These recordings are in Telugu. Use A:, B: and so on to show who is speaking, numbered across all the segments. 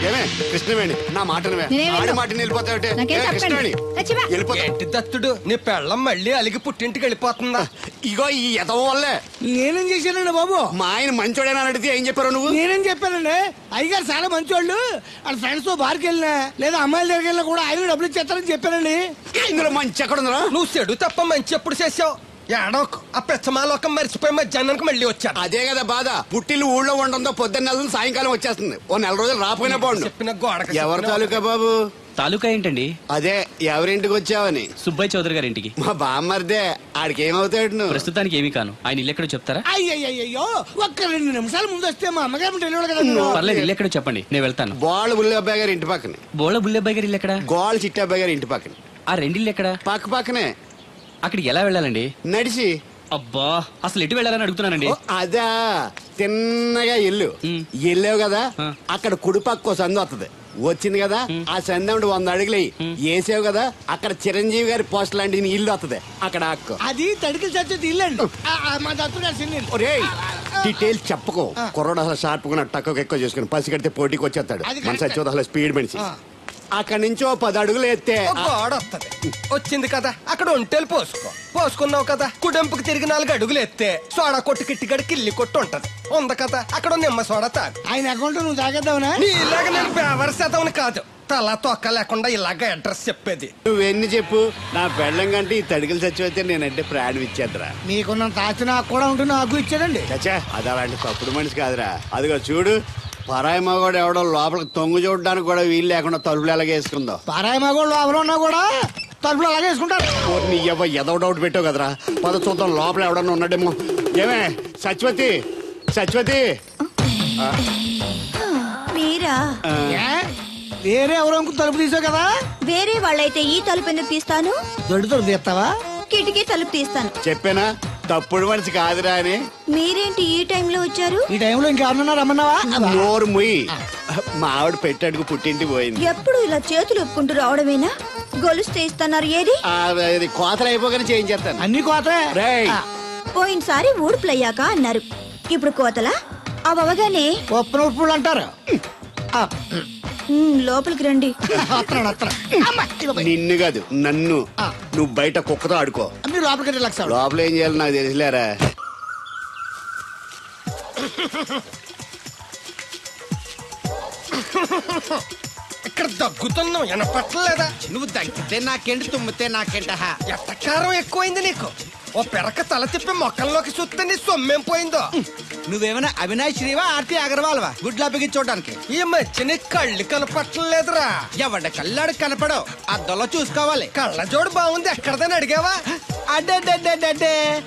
A: ఏమే కృష్ణవేణి నా మాటను ఆడి మాటని వెళ్ళిపోతావుటే కృష్ణవేణి
B: ఏంటి దత్తుడు నీ పెళ్ళం మళ్ళీ అలిగి పుట్టింటికి వెళ్ళిపోతుందా?
A: ఇగో ఈ ఎదవ వల్లే.
C: నేనేం చేశానండి బాబు?
A: మా ఆయన మంచోడేనా అడిగితే ఏం చెప్పారు నువ్వు?
C: నేనేం చెప్పానండి, అయ్యగారు చాలా మంచోళ్ళు, వాళ్ళ ఫ్రెండ్స్ తో బార్కి వెళ్ళినా లేదా అమ్మాయిల దగ్గరికి వెళ్ళినా కూడా ఆయన డబ్బులు ఇచ్చేస్తారని చెప్పానండి.
A: ఇందులో మంచి ఎక్కడ ఉందా?
B: నువ్వు చెడు తప్ప మంచి ఎప్పుడు చేసావు? ఏడోకు ఆ పెచ్చమాలోకం మర్చిపోయి మధ్యాహ్నానికి మళ్ళీ వచ్చాను.
A: అదే కదా బాధ. పుట్టిల్లు ఊళ్ళో ఉండడంతో పొద్దున్న నెల సాయంకాలం వచ్చేస్తుంది. ఓ నెల రోజులు రాపోయినా బాగుండు.
B: చెప్పిన గోడ
A: ఎవరి తాలూకా బాబు?
D: తాలూకా ఏంటండి?
A: అదే ఎవరింటికి వచ్చావని.
D: సుబ్బయ్య చౌదరి గారి ఇంటికి.
A: మా బామ్మర్దే. ఆడికి ఏమవుతాడు నువ్వు?
D: ప్రస్తుతానికి ఏమీ కాను. ఆయన ఇల్లు ఎక్కడో చెప్తారా?
C: అయ్యో ఒక్క 2 నిమిషాల ముందు వస్తే మా అమ్మగారు తెలియదు కదా.
D: పర్లేదు, ఇల్లు ఎక్కడో చెప్పండి, నేను వెళ్తాను.
A: బోళ్ళ బుల్లి అబ్బాయి గారి ఇంటి పక్కనే.
D: బోళ బుల్లెబ్బాయి గారి ఇల్లు ఎక్కడ?
A: గోళ్ళ చిట్టి అబ్బాయి గారి ఇంటి పక్కనే.
D: ఆ రెండిల్లు ఎక్కడ?
A: పక్క పక్కనే.
D: అక్కడికి ఎలా వెళ్ళాలండి?
A: నడిచి.
D: అబ్బా, అసలు ఎటు వెళ్ళాలని అడుగుతున్నానండి.
A: అదా తిన్నగా ఎల్లు వెళ్ళావు కదా, అక్కడ కుడి పక్క సందు వస్తుంది. వచ్చింది కదా, ఆ సందు 100 అడుగులు వేసావు కదా, అక్కడ చిరంజీవి గారి పోస్ట్ లాంటి ఇల్లు వస్తుంది. అక్కడ అక్క
C: అది తడికి చచ్చేది ఇల్లు అండి. మా దత్తు గారు చిన్న
A: డీటెయిల్స్ చెప్పకో. కుర్రోడు అసలు షార్ప్ గా తక్కువ ఎక్కువ చేసుకుని పసి కడితే పోటీకి వచ్చేస్తాడు. మన సచ్చి అసలు స్పీడ్ మనిషి. అక్కడి నుంచి 10 అడుగులు ఎత్తే
B: గోడ వస్తుంది. వచ్చింది కదా, అక్కడ ఒంటేలు పోసుకున్నావు కదా, కుడెంపుకి తిరిగి 4 అడుగులు ఎత్తే సోడా కొట్టు కిట్టిగడి కిల్లి కొట్టు ఉంటది. ఉంది కదా, అక్కడ నిమ్మ సోడా తాగు.
C: ఆయన అకౌంట్ నువ్వు తాగేద్దావునా?
B: నీ ఇలాగ నేను బేవర్ శాతం కాదు, తల తొక్క లేకుండా ఇలాగ అడ్రస్ చెప్పేది.
A: నువ్వెన్ని చెప్పు, నా పెళ్ళం కంటే ఈ తడికలు చచ్చిపోతే నేనంటే ప్రాణం ఇచ్చేద్దరా.
C: మీకున్నంత ఆస్తి నాకు కూడా ఉంటుంది, నాకు ఇచ్చాడండి.
A: చచ్చా, అది అలాంటి తప్పుడు మనిషి కాదురా. అదిగో చూడు, పరాయి మగోడు ఎవడో లోపలికి తొంగు చూడడానికి కూడా వీలు లేకుండా తలుపులు ఎలాగ వేసుకుందో.
C: పరాయి మగోళ్ళు ఎవరు ఉన్నా కూడా తలుపులు అలాగే వేసుకుంటారు.
A: నీ ఏదో డౌట్ పెట్టావు కదరా. పద చూద్దాం లోపల ఎవడన్నా ఉన్నాడేమో. ఏమే సత్యవతి, సత్యవతి
E: మీరా?
C: వేరే ఎవరో తలుపు తీసావు కదా.
E: వేరే వాళ్ళైతే ఈ తలుపు ఎందుకు తీస్తాను?
C: దొడ్డు తలుపు తీస్తావా?
E: కిటికీ తలుపు తీస్తాను.
A: చెప్పానా తప్పుడు మనిషి కాదురా అని.
E: మీరేంటి ఈ టైంలో వచ్చారు?
C: ఈ టైంలో ఇంకెవరన్నా రమ్మన్నావా?
A: నోరు ముయ్యి. మా ఆవిడ పెట్టాడుకు పుట్టింటి పోయింది.
E: ఎప్పుడు ఇలా చేతులు ఒప్పుకుంటూ రావడమేనా? గొలుస్తే ఇస్తున్నారు, ఏది?
A: కోతలు అయిపోగానే చేయించేస్తాను.
C: అన్ని కోతే.
E: పోయినసారి ఊడుపులయ్యాక అన్నారు, ఇప్పుడు కోతలా? అవగానే
C: ఉప్పులు అంటారు.
E: లోపలికి రండి.
A: నిన్ను కాదు నన్ను. నువ్వు బయట కుక్కతో ఆడుకో.
C: మీరు లోపలికి లక్ష.
A: లోపల ఏం చేయాలి నాకు తెలిసిలేరా.
B: ఇక్కడ దగ్గుతున్నావు వినపట్టలేదా?
F: నువ్వు దగ్గితే నాకేంటి, తుమ్మితే నాకేంట.
B: ఎట్టకారం ఎక్కువైంది నీకు. ఓ పెరక తల తిప్పి మొక్కల్లోకి చూస్తే నీ సొమ్మేం పోయిందో.
F: నువ్వేమైనా అవినాష్ శ్రీవా, ఆర్తి అగర్వాల్వా గుడ్లా బిగించోడానికి?
B: ఈ మధ్య నీ కళ్ళు కనపట్టలేదురా.
F: ఎవడ కళ్ళాడు కనపడవు, అద్దంలో చూసుకోవాలి.
B: కళ్ళజోడు బాగుంది, ఎక్కడదని అడిగావా?
F: అడ్డే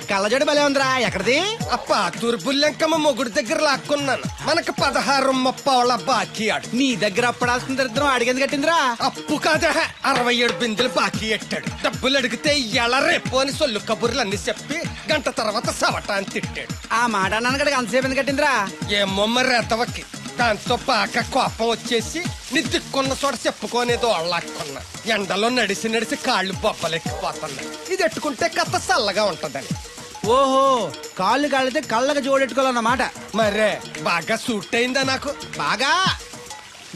F: కళ్ళజోడు భలే ఉందిరా. ఎక్కడిది?
B: ఆ పాతూరు బుల్లెంకమ్మ మొగుడు దగ్గర లాక్కున్నాను. మనకు 16 బాకీ ఆడు.
F: నీ దగ్గర అప్పడాల్సిన దరిద్రం అడిగింది కట్టిందిరా.
B: అప్పు కాదా, 67 బిందెలు బాకీ ఎట్టాడు. డబ్బులు అడిగితే ఎలా రేపు అని సొల్లు కబుర్లు అన్ని చెప్పి గంట తర్వాత సవటాన్ని తిట్టాడు.
F: ఆ మాట అన్నాను అంతసేపు ఎందుకు కట్టిందిరా?
B: ఏమో మరి ఎతవకి. దాంతో బాగా కోపం వచ్చేసి నీ దిక్కున్న చోట చెప్పుకోనేదో అళ్ళాక్కున్నా. ఎండలో నడిసి కాళ్ళు బొబ్బలెక్కిపోతున్నాయి. ఇది ఎట్టుకుంటే కథ చల్లగా ఉంటదని.
F: ఓహో, కాళ్ళు కాళ్ళైతే కళ్ళకి జోడెట్టుకోవాలన్నమాట.
B: మరే బాగా సూట్ అయిందా నాకు?
F: బాగా.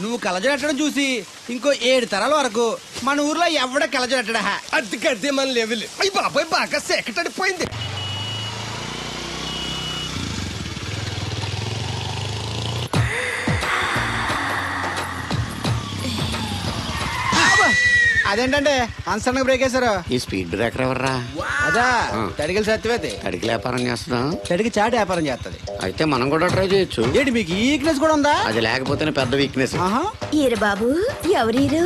F: నువ్వు కళ్ళజోడెట్టడం చూసి ఇంకో 7 తరాల వరకు మన ఊర్లో ఎవడ కళ్ళజోడెట్టడా.
B: అది గడ్డి మన లెవెల్. అయ్యి బాబాయ్ బాగా సేకటడిపోయింది.
F: అదేంటంటే అన్సన్ బ్రేక్ వేశారు.
A: ఈ స్పీడ్ బ్రేకర్ ఎవర్రా?
F: అదా తడికలు సత్యవేతి.
A: తడికి వ్యాపారం చేస్తున్నాం.
F: తడికి చాటి వ్యాపారం చేస్తది.
A: అయితే మనం కూడా ట్రై చేయొచ్చు.
F: ఏంటి మీకు ఈ వీక్నెస్ కూడా ఉందా?
A: అది లేకపోతేనే పెద్ద వీక్నెస్.
E: ఈరు బాబు, ఎవరీరు?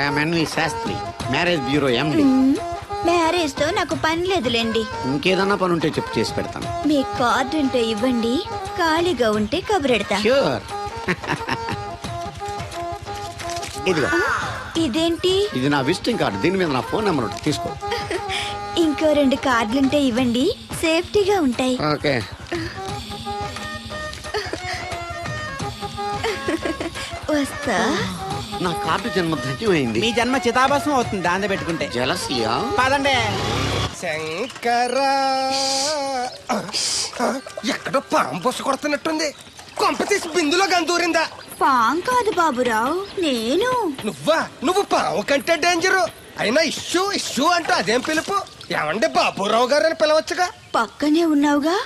A: I'm Shastri, marriage bureau MD.
E: Marriage తో నాకు పని లేదులేండి.
A: ఇంకేదన్నా పని ఉంటే చెప్పు, చేసి పెడతాను.
E: మీ కార్డు ఉంటే ఇవ్వండి, ఖాళీగా ఉంటే కబురెడతా.
A: ష్యూర్. ఇదిగో.
E: ఇదేంటి?
A: ఇది నా విజిటింగ్ కార్డు. దీని మీద నా ఫోన్ నెంబర్ ఉంటుంది, తీసుకో.
E: ఇంకో 2 కార్డులుంటే ఇవ్వండి, సేఫ్టీగా ఉంటాయి.
A: ఓకే.
E: వస్తా.
A: నా కార్డు జన్మ ధన్యమైంది.
F: మీ జన్మ చితాభస్మం అవుతుంది దాంతో పెట్టుకుంటే.
A: జలసియా?
F: పదండి.
B: శంకరా, ఎక్కడో పాము పొస కొడుతున్నట్టుంది. కొంప తీసి బిందులో గందూరిందా?
E: పాం కాదు బాబురావు, నేను.
B: నువ్వు పావు కంటే డేంజరు. అయినా ఇష్యూ ఇష్యూ అంటూ అదేం పిలుపు? ఏమండి బాబురావు గారు అని పిలవచ్చుగా.
E: పక్కనే ఉన్నావుగా,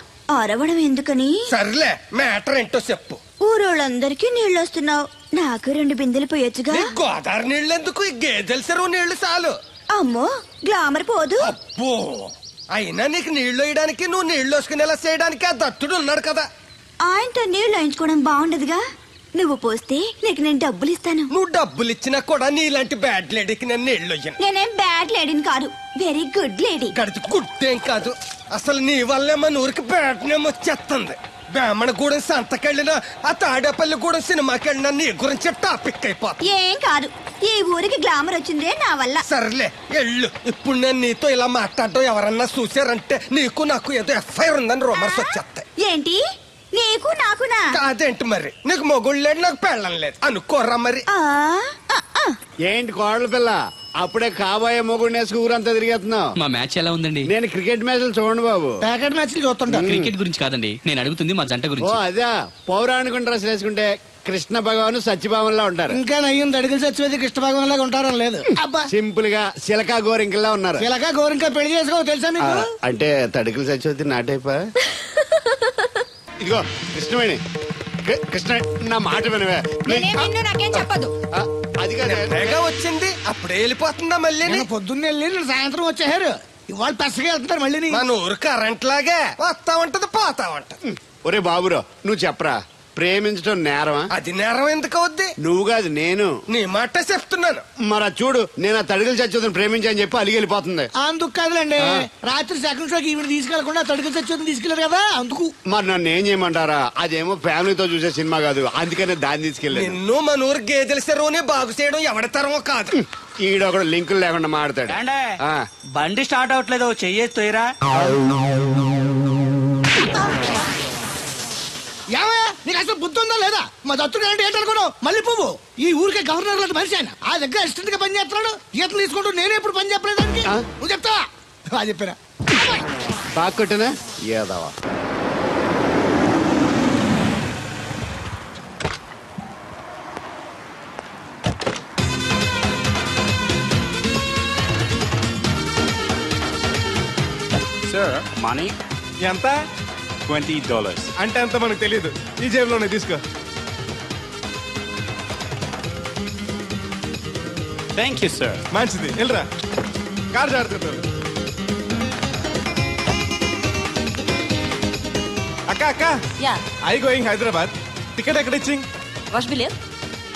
E: అరవడం ఎందుకని?
B: సర్లే, మ్యాటర్ ఏంటో చెప్పు.
E: ఊరోళ్ళందరికీ నీళ్ళు వస్తున్నావు, నాకు 2 బిందెలు పోయొచ్చుగా.
B: నీ గోదావరి నీళ్ళు ఎందుకు? ఈ గేదెల చెరువు నీళ్లు చాలు.
E: అమ్మో, గ్లామర్ పోదు.
B: అబ్బో, అయినా నీకు నీళ్లు వేయడానికి, నువ్వు నీళ్లు వేసుకునేలా చేయడానికి ఆ దత్తుడు ఉన్నాడు కదా.
E: ఆయనతో నీళ్లు వేయించుకోవడం బాగుండదుగా. నువ్వు పోస్తే నీకు నేను డబ్బులు ఇస్తాను.
B: నువ్వు డబ్బులు ఇచ్చినా కూడా నీలాంటి బ్యాడ్ లేడీకి నేను నీళ్లు వేయను.
E: నేనేం బ్యాడ్ లేడీని కాదు, వెరీ గుడ్ లేడీ.
B: గడిచి గుడ్డేం కాదు. అసలు నీ వల్లే మన ఊరికి బ్యాడ్ నేమ్ వచ్చేస్తుంది. బ్రాహ్మణగూడెం సంతకెళ్ళినా, ఆ తాడేపల్లిగూడెం సినిమాకెళ్ళినా నీ గురించి టాపిక్ అయిపోతుంది.
E: ఏం కాదు, ఈ ఊరికి గ్లామర్ వచ్చిందే నా వల్ల.
B: సర్లే ఎళ్ళు. ఇప్పుడు నేను నీతో ఇలా మాట్లాడటం ఎవరన్నా చూసారంటే నీకు నాకు ఏదో ఎఫ్ఐఆర్ ఉందని రూమర్స్ వచ్చేస్తాయి.
E: ఏంటి? నీకు నాకునా?
B: కాదేంటి మరి? నీకు మొగుళ్ళు లేడు, నాకు పెళ్ళం లేదు అనుకోరా మరి.
A: ఏంటి కోడల పిల్ల, అప్పుడే కాబోయే మొగుడిని వేసుకు ఊరంతా తిరిగేస్తున్నావు?
D: మా మ్యాచ్ ఎలా ఉందండి?
A: నేను క్రికెట్ మ్యాచ్లు చూడండి బాబు.
C: ప్యాకెట్ మ్యాచ్లు చూస్తుంటా.
D: క్రికెట్ గురించి కాదండి, నేను అడుగుతుంది మా జంట
A: ఓ
D: గురించి.
A: అదే, పౌరాణిక డ్రెస్ వేసుకుంటే కృష్ణ భగవాన్ సత్యభావంలా ఉంటారు.
C: ఇంకా నయ్యం దడిగిలి చచ్చిపోతే కృష్ణ భగవాన్ లాగా ఉంటారని లేదు. అబ్బా,
A: సింపుల్ గా సిలకా గోరింకల్లా ఉన్నారు.
C: ఇలాగా గోరింకా పెళ్లి చేసుకో తెలుసా మీకు?
A: అంటే తడికలు చచ్చిపోతే నాటైపా. ఇదిగో కృష్ణవేణి, కృష్ణ నా మాట వినవే.
E: నాకేం చెప్పదు.
A: అది కాదు,
B: తెగ వచ్చింది అప్పుడే వెళ్ళిపోతుందా మళ్ళీ?
C: నేను పొద్దున్న వెళ్ళి నేను సాయంత్రం వచ్చేసారు. ఇవాళ పెసగా వెళ్తున్నారు మళ్ళీ.
B: మన ఊరు కరెంట్ లాగే వస్తా ఉంటది పోతా ఉంటది.
A: ఒరే బాబురో, నువ్వు చెప్పరా, ప్రేమించడం నేరమా?
B: అది నేరం ఎందుకు అవుద్ది?
A: నువ్వు కాదు నేను.
B: నీ మాట చెప్తున్నాను.
A: మరి చూడు, నేను ఆ తడికలు చచ్చిపోతుంది ప్రేమించని చెప్పి అలిగి వెళ్ళిపోతుంది.
C: అందుకు కాదులేండి, రాత్రి సెకండ్ షోకి ఈవిడ తీసుకెళ్లకుండా తడికి చచ్చి తీసుకెళ్లారు కదా అందుకు.
A: మరి నన్ను ఏం చేయమంటారా? అదేమో ఫ్యామిలీతో చూసే సినిమా కాదు, అందుకనే దాన్ని తీసుకెళ్ళాను.
B: నిన్ను మన ఊరు గేదెల చెరువుని బాగు చేయడం ఎవరి తరమో కాదు.
A: ఈడొకడు లింకులు లేకుండా మాడతాడు.
F: బండి స్టార్ట్ అవట్లేదు, చెయ్యేస్తోయరా.
C: ఏమయ్యా, నీకు అసలు బుద్ధి ఉందా లేదా? మా దత్తుడు అంటే ఏంటనుకున్నావు? మళ్ళీ పువ్వు ఈ ఊరికే గవర్నర్ లాంటి మనిషి ఆయన. ఆ దగ్గర అసిస్టెంట్ గా పని చేస్తున్నాడు. ఈతలు తీసుకుంటూ నేనే ఎప్పుడు పని చెప్పలేదానికి. నువ్వు చెప్తావా? బాగా చెప్పారా?
A: బాగా కొట్టినా ఏదవా.
G: Sir, money?
H: ఎంత?
G: $20.
H: అంటే అంత మనకు తెలియదు. ఈ జేబులోనే తీసుకో.
G: Thank you, sir.
H: మంచిది, వెళ్ళరా. కార్ జాగ్రత్త. అక్క అక్క,
I: Yeah,
H: I going Hyderabad. Ticket ఎక్కడ ఇచ్చింగ్?
I: wash bill.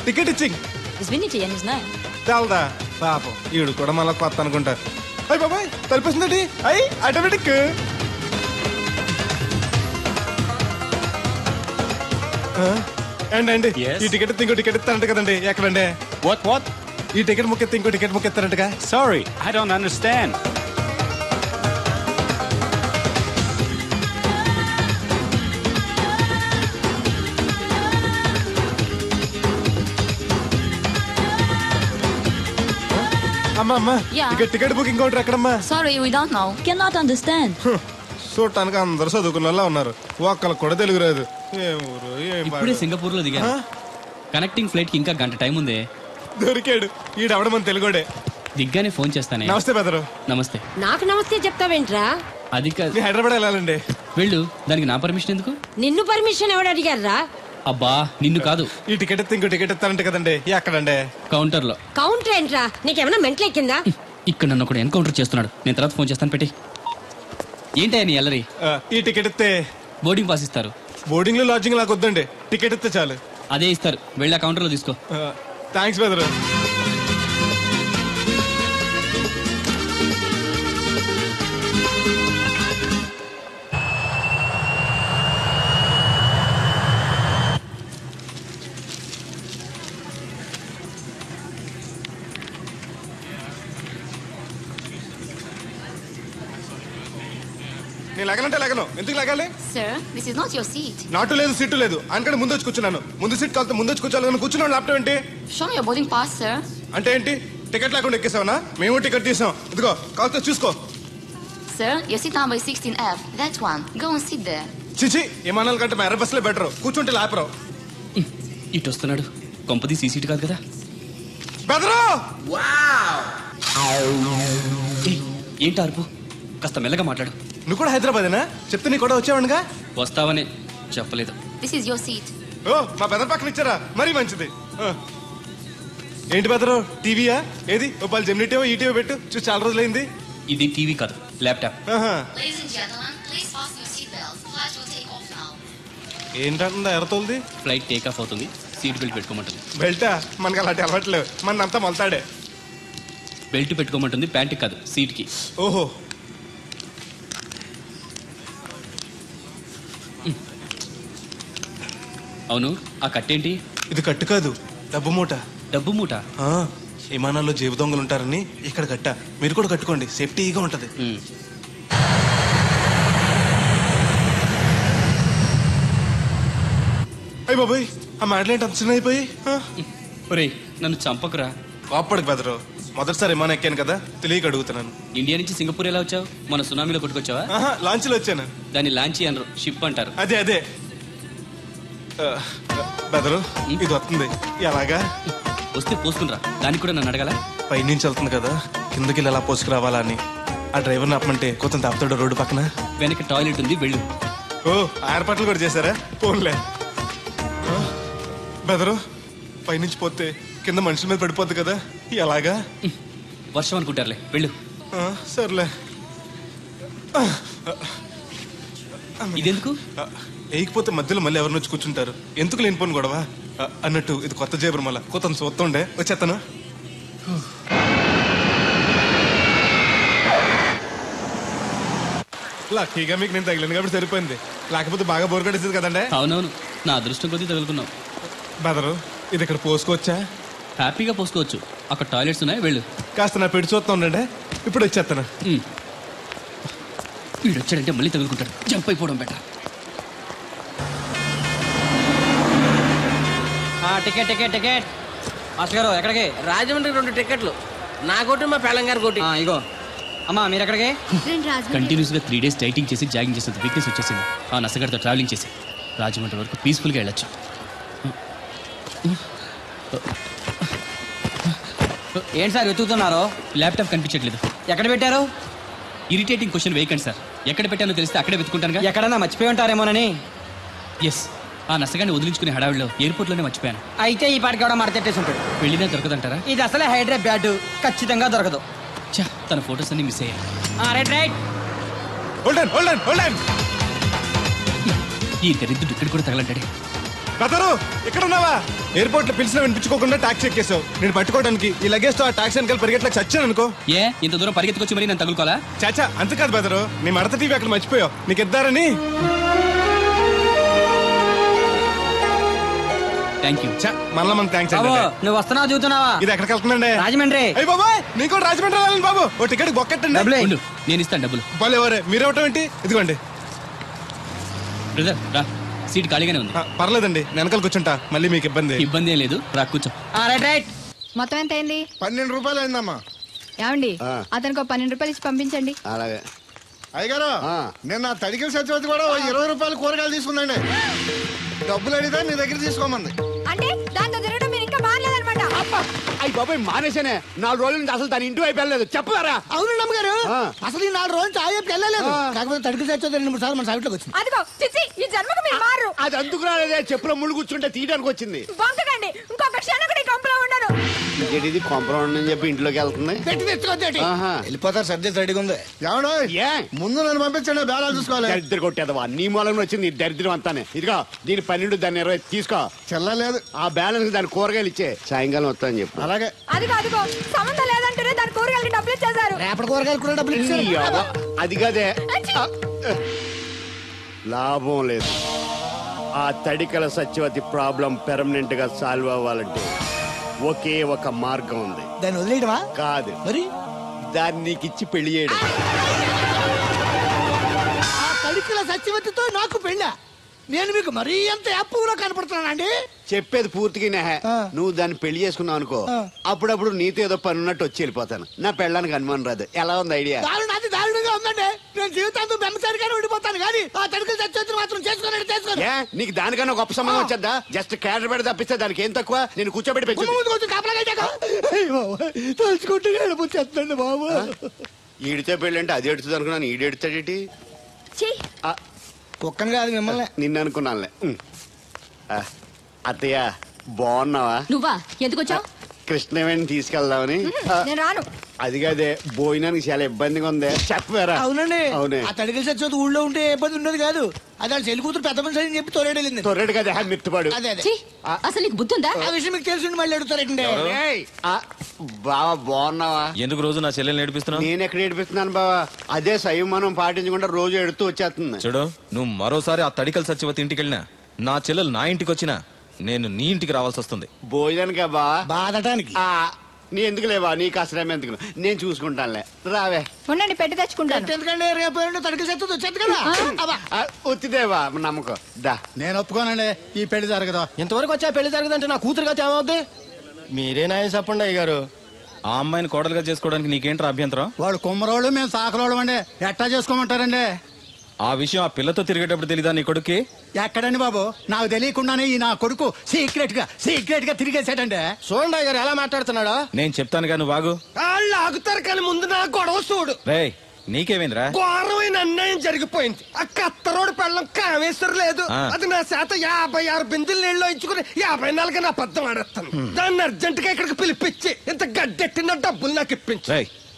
H: టికెట్ ఇచ్చింగ్
I: Is Vinny and is nine.
H: చాలదా? పాపం ఈడు కూడా మళ్ళీ కొత్త అనుకుంటారు. అయ్యి బాబాయ్, తలిపేసిందండి. అయ్యి ఆటోమేటిక్. అండి
G: Yes.
H: ఈ టికెట్ ఇంకో టికెట్ ఇస్తారంట కదండి. ఎక్కడండి?
G: What?
H: ఈ టికెట్ ముక్కెత్తి ఇంకో టికెట్ ముక్కెత్తారంటగా.
G: Sorry, I don't understand.
H: అమ్మా
I: Yeah.
H: ఇక టికెట్ బుకింగ్ కౌంటర్ ఎక్కడమ్మా?
I: Sorry, we don't know. Cannot understand.
H: చూడటానికి అందరు చదువుకున్న వాళ్ళ ఉన్నారు, ఒక్కళ్ళకి కూడా తెలుగు రాదు. ఏ ఊరు ఏం
D: ఇప్పుడే
H: పాడు.
D: సింగపూర్ లో దిగాను. కనెక్టింగ్ ఫ్లైట్ కి ఇంకా గంట టైం ఉంది.
H: దొరికాడు ఈడవడ మన తెలుగుడే.
D: దిగ్గానే ఫోన్ చేస్తానే.
H: నమస్తే బెదరు.
D: నమస్తే.
I: నాకు నమస్తే చెప్తావేంట్రా?
D: అది కాదు,
H: మీ హైదరాబాద్ వెళ్ళాలండి.
D: వెళ్ళు. దానికి నా పర్మిషన్ ఎందుకు?
I: నిన్ను పర్మిషన్ ఎవడు అడిగారా?
D: అబ్బా, నిన్ను కాదు.
H: ఈ టికెట్ ఇస్తే ఇంకో టికెట్ ఇస్తారంట కదండి. ఎక్కడండి?
D: కౌంటర్ లో.
I: కౌంటర్ ఏంట్రా? నీకేమైనా మెంటల్ ఎక్కిందా?
D: ఇక్కడ నన్ను ఒకడు ఎన్కౌంటర్ చేస్తున్నాడు. నేను తర్వాత ఫోన్ చేస్తాను, పెట్టి. ఏంటయ్యా నీ అల్లరి?
H: ఈ టికెట్ ఇస్తే
D: బోర్డింగ్ పాస్ ఇస్తారు.
H: బోర్డింగ్ లో లాడ్జింగ్ నాకు వద్దండి, టికెట్ ఇస్తే చాలు.
D: అదే ఇస్తారు, వెళ్ళి ఆ కౌంటర్ లో తీసుకో.
H: థ్యాంక్స్ బెదరు. నేను లగనంటే లగను. ఎందుకు లగాలి?
I: Sir, this is not your seat.
H: నాటు లేదు, సీటు లేదు. అందుకని ముందు వచ్చి కూర్చున్నాను. ముందు సీట్ కాదు, ముందు వచ్చి కూర్చోాలి. కూర్చున్నాను. ల్యాప్టాప్ ఏంటి?
I: Show me your boarding pass, sir.
H: అంటే ఏంటి? టికెట్ లేకుండా ఎక్కేసావనా? మేము టికెట్ తీసాం. ఇదిగో కాస్త చూసుకో.
I: Sir, your seat number is 16F. That one. Go and sit there.
H: చిచి విమానాల కంటే మా ఎర్ర బస్సులే బెటర్, కూర్చుంటే లాపరావు.
D: ఇటు వస్తున్నాడు, కొంపది సీసీటీ కాదు కదా.
H: బెదరు
D: ఏయ్, ఏంటి అరుపు? కాస్త మెల్లగా మాట్లాడు.
H: నువ్వు కూడా హైదరాబాదేనా? చెప్తే నీ కూడా వచ్చావనుగా.
D: వస్తావనే చెప్పలేదు.
I: This is your seat.
H: ఓ మా బెదర్ పక్కన ఇచ్చారా, మరీ మంచిది. ఏంటి బెదరు, టీవీయా? ఏది ఓ పాలు జెమినిటీవో ఈటీవో పెట్టు, చూసి చాలా రోజులైంది.
D: ఇది టీవీ కాదు, laptop.
I: Ladies and gentlemen, please fasten your seatbelts. Flight will take off now.
H: ఏంటంటుందా ఎర్రతోల్ది?
D: ఫ్లైట్ టేక్ ఆఫ్ అవుతుంది, సీట్ బెల్ట్ పెట్టుకోమంటుంది.
H: బెల్టా? మనకి అలాంటి అలవాట్లేవు, మన అంతా మొలతాడే.
D: బెల్ట్ పెట్టుకోమంటుంది, ప్యాంట్కి కాదు సీట్కి.
H: ఓహో.
D: అవును, ఆ కట్టేంటి?
H: ఇది కట్టు కాదు, డబ్బు మూట.
D: డబ్బు మూట?
H: విమానాల్లో జేబు దొంగలు ఉంటారని ఇక్కడ కట్ట. మీరు కూడా కట్టుకోండి, సేఫ్టీగా ఉంటది. అయ్యి బాబాయ్, ఆ మాటలేంటి అంత చిన్న అయిపోయి?
D: ఒరేయ్, నన్ను చంపకురా.
H: కోప్పడికి బెదరు, మొదటిసారి విమానం ఎక్కాను కదా, తెలియక అడుగుతున్నాను.
D: ఇండియా నుంచి సింగపూర్ ఎలా వచ్చావు? మన సునామీలో కొట్టుకొచ్చావా?
H: లాంచ్లో వచ్చాను.
D: దాన్ని లాంచీ అనరు, షిప్ అంటారు.
H: అదే అదే. బెదరు, ఇది వస్తుంది ఎలాగా?
D: వస్తే పోసుకునిరా, దానికి కూడా నన్ను అడగాల?
H: పైనుంచి వెళ్తుంది కదా, కిందకి ఎలా పోసుకురావాలా అని. ఆ డ్రైవర్ని ఆపమంటే కొంత దాపుతాడు రోడ్డు పక్కన.
D: వెనక టాయిలెట్ ఉంది, వెళ్ళు.
H: ఓ, ఏర్పాట్లు కూడా చేశారా? పోన్లే. బెదరు, పైనుంచి పోతే కింద మనుషుల మీద పడిపోద్ది కదా, ఎలాగా?
D: వర్షం అనుకుంటారులే, వెళ్ళు.
H: సర్లే.
D: ఇదెందుకు?
H: వేయకపోతే మధ్యలో మళ్ళీ ఎవరిని వచ్చి కూర్చుంటారు, ఎందుకు లేనిపోను గొడవ అన్నట్టు. ఇది కొత్త జేబురు, మళ్ళా కొత్త చూస్తుండే వచ్చేస్తాను. లక్కీగా మీకు నేను తగిలింది కాబట్టి సరిపోయింది, లేకపోతే బాగా బోర్ కట్టేసింది కదండి.
D: అవునవును, నా అదృష్టం కొద్దీ తగులుకున్నావు.
H: బెదరు, ఇది ఇక్కడ పోసుకోవచ్చా?
D: హ్యాపీగా పోసుకోవచ్చు, అక్కడ టాయిలెట్స్ ఉన్నాయి, వెళ్ళు.
H: కాస్త నా పెట్టి చూస్తా ఉండండి, ఇప్పుడు వచ్చేస్తాను.
D: వీడు వచ్చాడంటే మళ్ళీ తగులుకుంటాడు, జంప్ అయిపోవడం better.
F: Ticket ticket ticket. Master గారు ఎక్కడికి? రాజమండ్రికి 2 టికెట్లు, నా కోటి మా పెళ్ళం గారి కోటి. ఇగో అమ్మా, మీరు ఎక్కడికి?
D: కంటిన్యూస్గా 3 days డైటింగ్ చేసి జాగింగ్ చేసేంత వీక్నెస్ వచ్చేసింది. ఆ నసగడితో ట్రావెలింగ్ చేసి రాజమండ్రి వరకు పీస్ఫుల్గా వెళ్ళొచ్చు.
F: ఏంటి సార్ వెతుకుతున్నారు?
D: ల్యాప్టాప్ కనిపించట్లేదు.
F: ఎక్కడ పెట్టారు?
D: ఇరిటేటింగ్ క్వశ్చన్ వేయకండి సార్. ఎక్కడ పెట్టానో తెలిస్తే అక్కడే వెతుకుంటానుగా.
F: ఎక్కడన్నా మర్చిపోయి ఉంటారేమోనని.
D: ఎస్, ఆ నసగాన్ని వదిలించుకునే హడావిడిలో ఎయిర్పోర్ట్లోనే మర్చిపోయాను.
F: అయితే ఈ పాటికి కూడా మడతెట్టేసి ఉంటాడు.
D: వెళ్ళినా దొరకదంటారా?
F: ఇది అసలే హైదరాబాద్, ఖచ్చితంగా దొరకదు.
D: చా, తన ఫొటోస్ అన్ని మిస్ అయ్యాయి.
F: Right right.
D: ఈ దరిద్రుడు ఇక్కడ కూడా తగలంటాడే.
H: బెదరు, ఇక్కడ ఉన్నావా? ఎయిర్పోర్ట్ లో పిలిచినా వినిపించుకోకుండా టాక్సీ ఎక్కేసావు. నేను పట్టుకోవడానికి ఈ లగేజ్ తో ఆ టాక్సీ వెనకాల పరిగెట్లకు చచ్చాను అనుకో.
D: ఏ, ఇంత దూరం పరిగెత్తుకొచ్చి మరి నేను తగులుకోవాలా?
H: చాచా, అంతకాదు బెదరు, నీ మడత టీవీ అక్కడ మర్చిపోయావు, నీకు ఇద్దారని.
D: Thank you.
H: మళ్ళీ మనకు థ్యాంక్స్ అండి.
F: నువ్వు వస్తున్నావు చూస్తున్నావా?
H: ఇది ఎక్కడికి వెళ్తుందండి?
F: రాజమండ్రి.
H: అయ్యి బాబాయ్, నీకు కూడా రాజమండ్రి వెళ్ళాలి బాబు. ఓ టికెట్ బొక్కెట్టండి.
D: ఉండు, నేను ఇస్తాను డబ్బులు.
H: బాలే ఎవరే, మీరు ఇవ్వటం ఏంటి? ఇదిగోండి.
D: బ్రదర్ రా, సీట్ ఖాళీగానే ఉంది.
H: పర్లేదండి, నేను వెనకాల కూర్చుంటా, మళ్ళీ మీకు ఇబ్బంది.
D: ఇబ్బంది ఏం లేదు, రా కూర్చో.
F: Right right.
E: మొత్తం ఎంత అయింది?
A: 12 రూపాయలు అయిందమ్మా.
E: ఏమండి, అతనికి 12 రూపాయలు ఇచ్చి పంపించండి.
A: అలాగే.
C: అయ్యగారు, నిన్న తడికిల సత్యవతి కూడా 20 రూపాయలు కూరగాయలు తీసుకుందండి. డబ్బులు అడిగితే నీ దగ్గర తీసుకోమంది.
E: అంటే దాంతో తిరగడం మీరు ఇంకా మారలేదన్నమాట.
A: అయ్యి బాబాయ్, మానేశానే. 4 రోజుల నుంచి అసలు దాని ఇంటి వైపు వెళ్ళలేదు. చెప్పారా?
C: అవునండి అమ్మగారు, అసలు ఈ 4 రోజులు చాయకి వెళ్ళలేదు. కాకపోతే తడికిల సత్యవతి 2-3 సార్లు మన సైట్లోకి వచ్చింది.
E: అదిగో చిచ్చి, ఈ జన్మకు మీరు మారు.
A: అది అందుకు రాలేదే, చెప్పులో ముళ్ళు కూర్చుంటే తీయడానికి వచ్చింది.
E: బొంకకండి, ఇంకొక క్షణం కూడా ఈ కంపలో ఉండను.
A: ఇది కాంపౌండ్ అని చెప్పి ఇంట్లోకి వెళ్తుంది.
C: పెట్టి తెచ్చుకోద్దేటి, వెళ్ళిపోతారు. సర్ది రెడీగా ఉంది. ఏమన్నా ముందు నన్ను పంపించండి, బేరాలు చూసుకోవాలి.
A: దరిద్ర కొట్టేదవా, నీ మూలంలో వచ్చింది ఈ దరిద్రం అంతానే. ఇదిగో దీని 12, దాన్ని 20 తీసుకో.
C: చెల్లలేదు.
A: ఆ బ్యాలెన్స్ దాని కూరగాయలు ఇచ్చే, సాయంకాలం వస్తాను చెప్పు.
C: అలాగే.
E: అదిగో అదిగో, సంబంధం లేదంటేనే దాని కూరగాయలకి డబ్బులు ఇచ్చేశారు.
C: రేపటి కూరగాయలు కూడా డబ్బులు ఇచ్చారు.
A: అది కదే, లాభం లేదు. ఆ తడికల సత్యవతి ప్రాబ్లం పెర్మనెంట్ గా సాల్వ్ అవ్వాలంటే ఒకే ఒక మార్గం ఉంది.
C: దాన్ని వదిలేయడమా?
A: కాదు,
C: మరి
A: దాన్ని నీకు ఇచ్చి పెళ్లి చేయడం.
C: ఆ తడికల సత్యవతితో నాకు పెళ్ళ. నేను మీకు మరీ అంత యాప్లో కనపడుతున్నానండి?
A: చెప్పేది పూర్తిగా నెహ. నువ్వు దాన్ని పెళ్లి చేసుకున్నావు అనుకో, అప్పుడప్పుడు నీతో ఏదో పని ఉన్నట్టు వచ్చి వెళ్ళిపోతాను. నా పెళ్ళడానికి అనుమానం రాదు. ఎలా ఉంది ఐడియా?
C: అది దారుణంగా ఉందండి. నేను జీవితాంతం బెమ్మసారిగానే ఉండిపోతాను కానీ ఆ తడికలు చచ్చి మాత్రం చేసుకోను.
A: నీకు దానికన్నా గొప్ప సంబంధం వచ్చేద్దా? జస్ట్ క్యాడర్ పెడితే తప్పిస్తే దానికి ఏం తక్కువ? నేను కూర్చోబెట్టి పెంచు.
C: తలుచుకుంటే ఏడిపోతుందండి బాబు.
A: ఈడితే పెళ్ళి అంటే అది ఎడుతుంది అనుకున్నాను. ఈడు ఎడుతాడేటి?
C: ఒక్కని కాదు మిమ్మల్ని.
A: నిన్ను అనుకున్నానులే. అత్తయ్య బాగున్నావా?
E: నువ్వా? ఎందుకు వచ్చావు?
A: కృష్ణవేణి తీసుకెళ్దామని.
E: నేను రాను.
A: అది కాదే, భోజనానికి చాలా ఇబ్బందిగా ఉంది. చెప్పారా?
C: అవునండి.
A: అవునే.
C: ఆ తడికలు చచ్చి ఊళ్ళో ఉంటే ఏ ఇబ్బంది ఉండదు కాదు. అది వాళ్ళ చెల్లి కూతురు పెద్ద మనిషి అని చెప్పి తోరేడెళ్ళింది.
A: తొర్రెడు కదా మిత్తుపాడు.
C: అదే అదే.
E: అసలు నీకు బుద్ధి ఉందా?
C: ఆ విషయం మీకు తెలిసి మళ్ళీ అడుగుతారండి.
A: బావా బాగున్నావా?
J: ఎందుకు రోజు నా చెల్లెల్ని ఏడిపిస్తున్నావు?
A: నేను ఎక్కడ ఏడిపిస్తున్నాను బావా? అదే సంయమనం పాటించకుండా రోజు ఎడుతూ వచ్చేస్తుంది.
J: చూడు, నువ్వు మరోసారి ఆ తడికల సత్యవతి ఇంటికి వెళ్ళినా, నా చెల్లెలు నా ఇంటికి వచ్చినా, నేను నీ ఇంటికి రావాల్సి వస్తుంది.
A: భోజనానికా బావా?
C: బాధటానికి.
A: నీ ఎందుకు లేవా? నీకు అసలు ఎందుకు? నేను చూసుకుంటానులే. రావే.
E: ఉండండి, పెట్టి తెచ్చుకుంటాను.
C: ఎందుకంటే రేపు తడికలు చచ్చి వచ్చేది కదా.
A: వచ్చిదేవా నమ్మకం. దా.
C: నేను ఒప్పుకోనండి, ఈ పెళ్లి జరగదు.
B: ఇంతవరకు వచ్చా పెళ్లి జరగదంటే నా కూతురుగా ఏమవుద్ది? మీరే నాయ చెప్పండి అయ్య గారు.
J: ఆ అమ్మాయిని కోడలుగా చేసుకోవడానికి నీకేంట్రా అభ్యంతరం?
C: వాడు కుమ్మరోళ్ళు, మేము సాకరోళ్ళు అండి. ఎట్టా చేసుకోమంటారండి?
J: ఆ విషయం ఆ పిల్లతో తిరిగేటప్పుడు తెలీదా నీ కొడుక్కి?
C: ఎక్కడండి బాబు? నాకు తెలియకుండానే ఈ నా కొడుకు సీక్రెట్ గా తిరిగేసాడండి.
B: చూడండి అయ్య గారు ఎలా మాట్లాడుతున్నాడా.
J: నేను చెప్తానుగా, నువ్వు బాగు.
B: వాళ్ళు ఆగుతారు కానీ ముందు నా గొడవ చూడు.
J: రేయ్, నీకేమైందిరా?
B: ఘోరమైన అన్యాయం జరిగిపోయింది. ఆ కత్తరోడు పెళ్ళం కామేశ్వరం లేదు. అది నా శాత 56 బిందులు నీళ్ళు ఇచ్చుకుని 54 నా అబద్ధం ఆడేస్తాను. దాన్ని అర్జెంట్ గా ఇక్కడికి పిలిపించి ఇంత గడ్డెట్టిన డబ్బులు నాకు ఇప్పించు.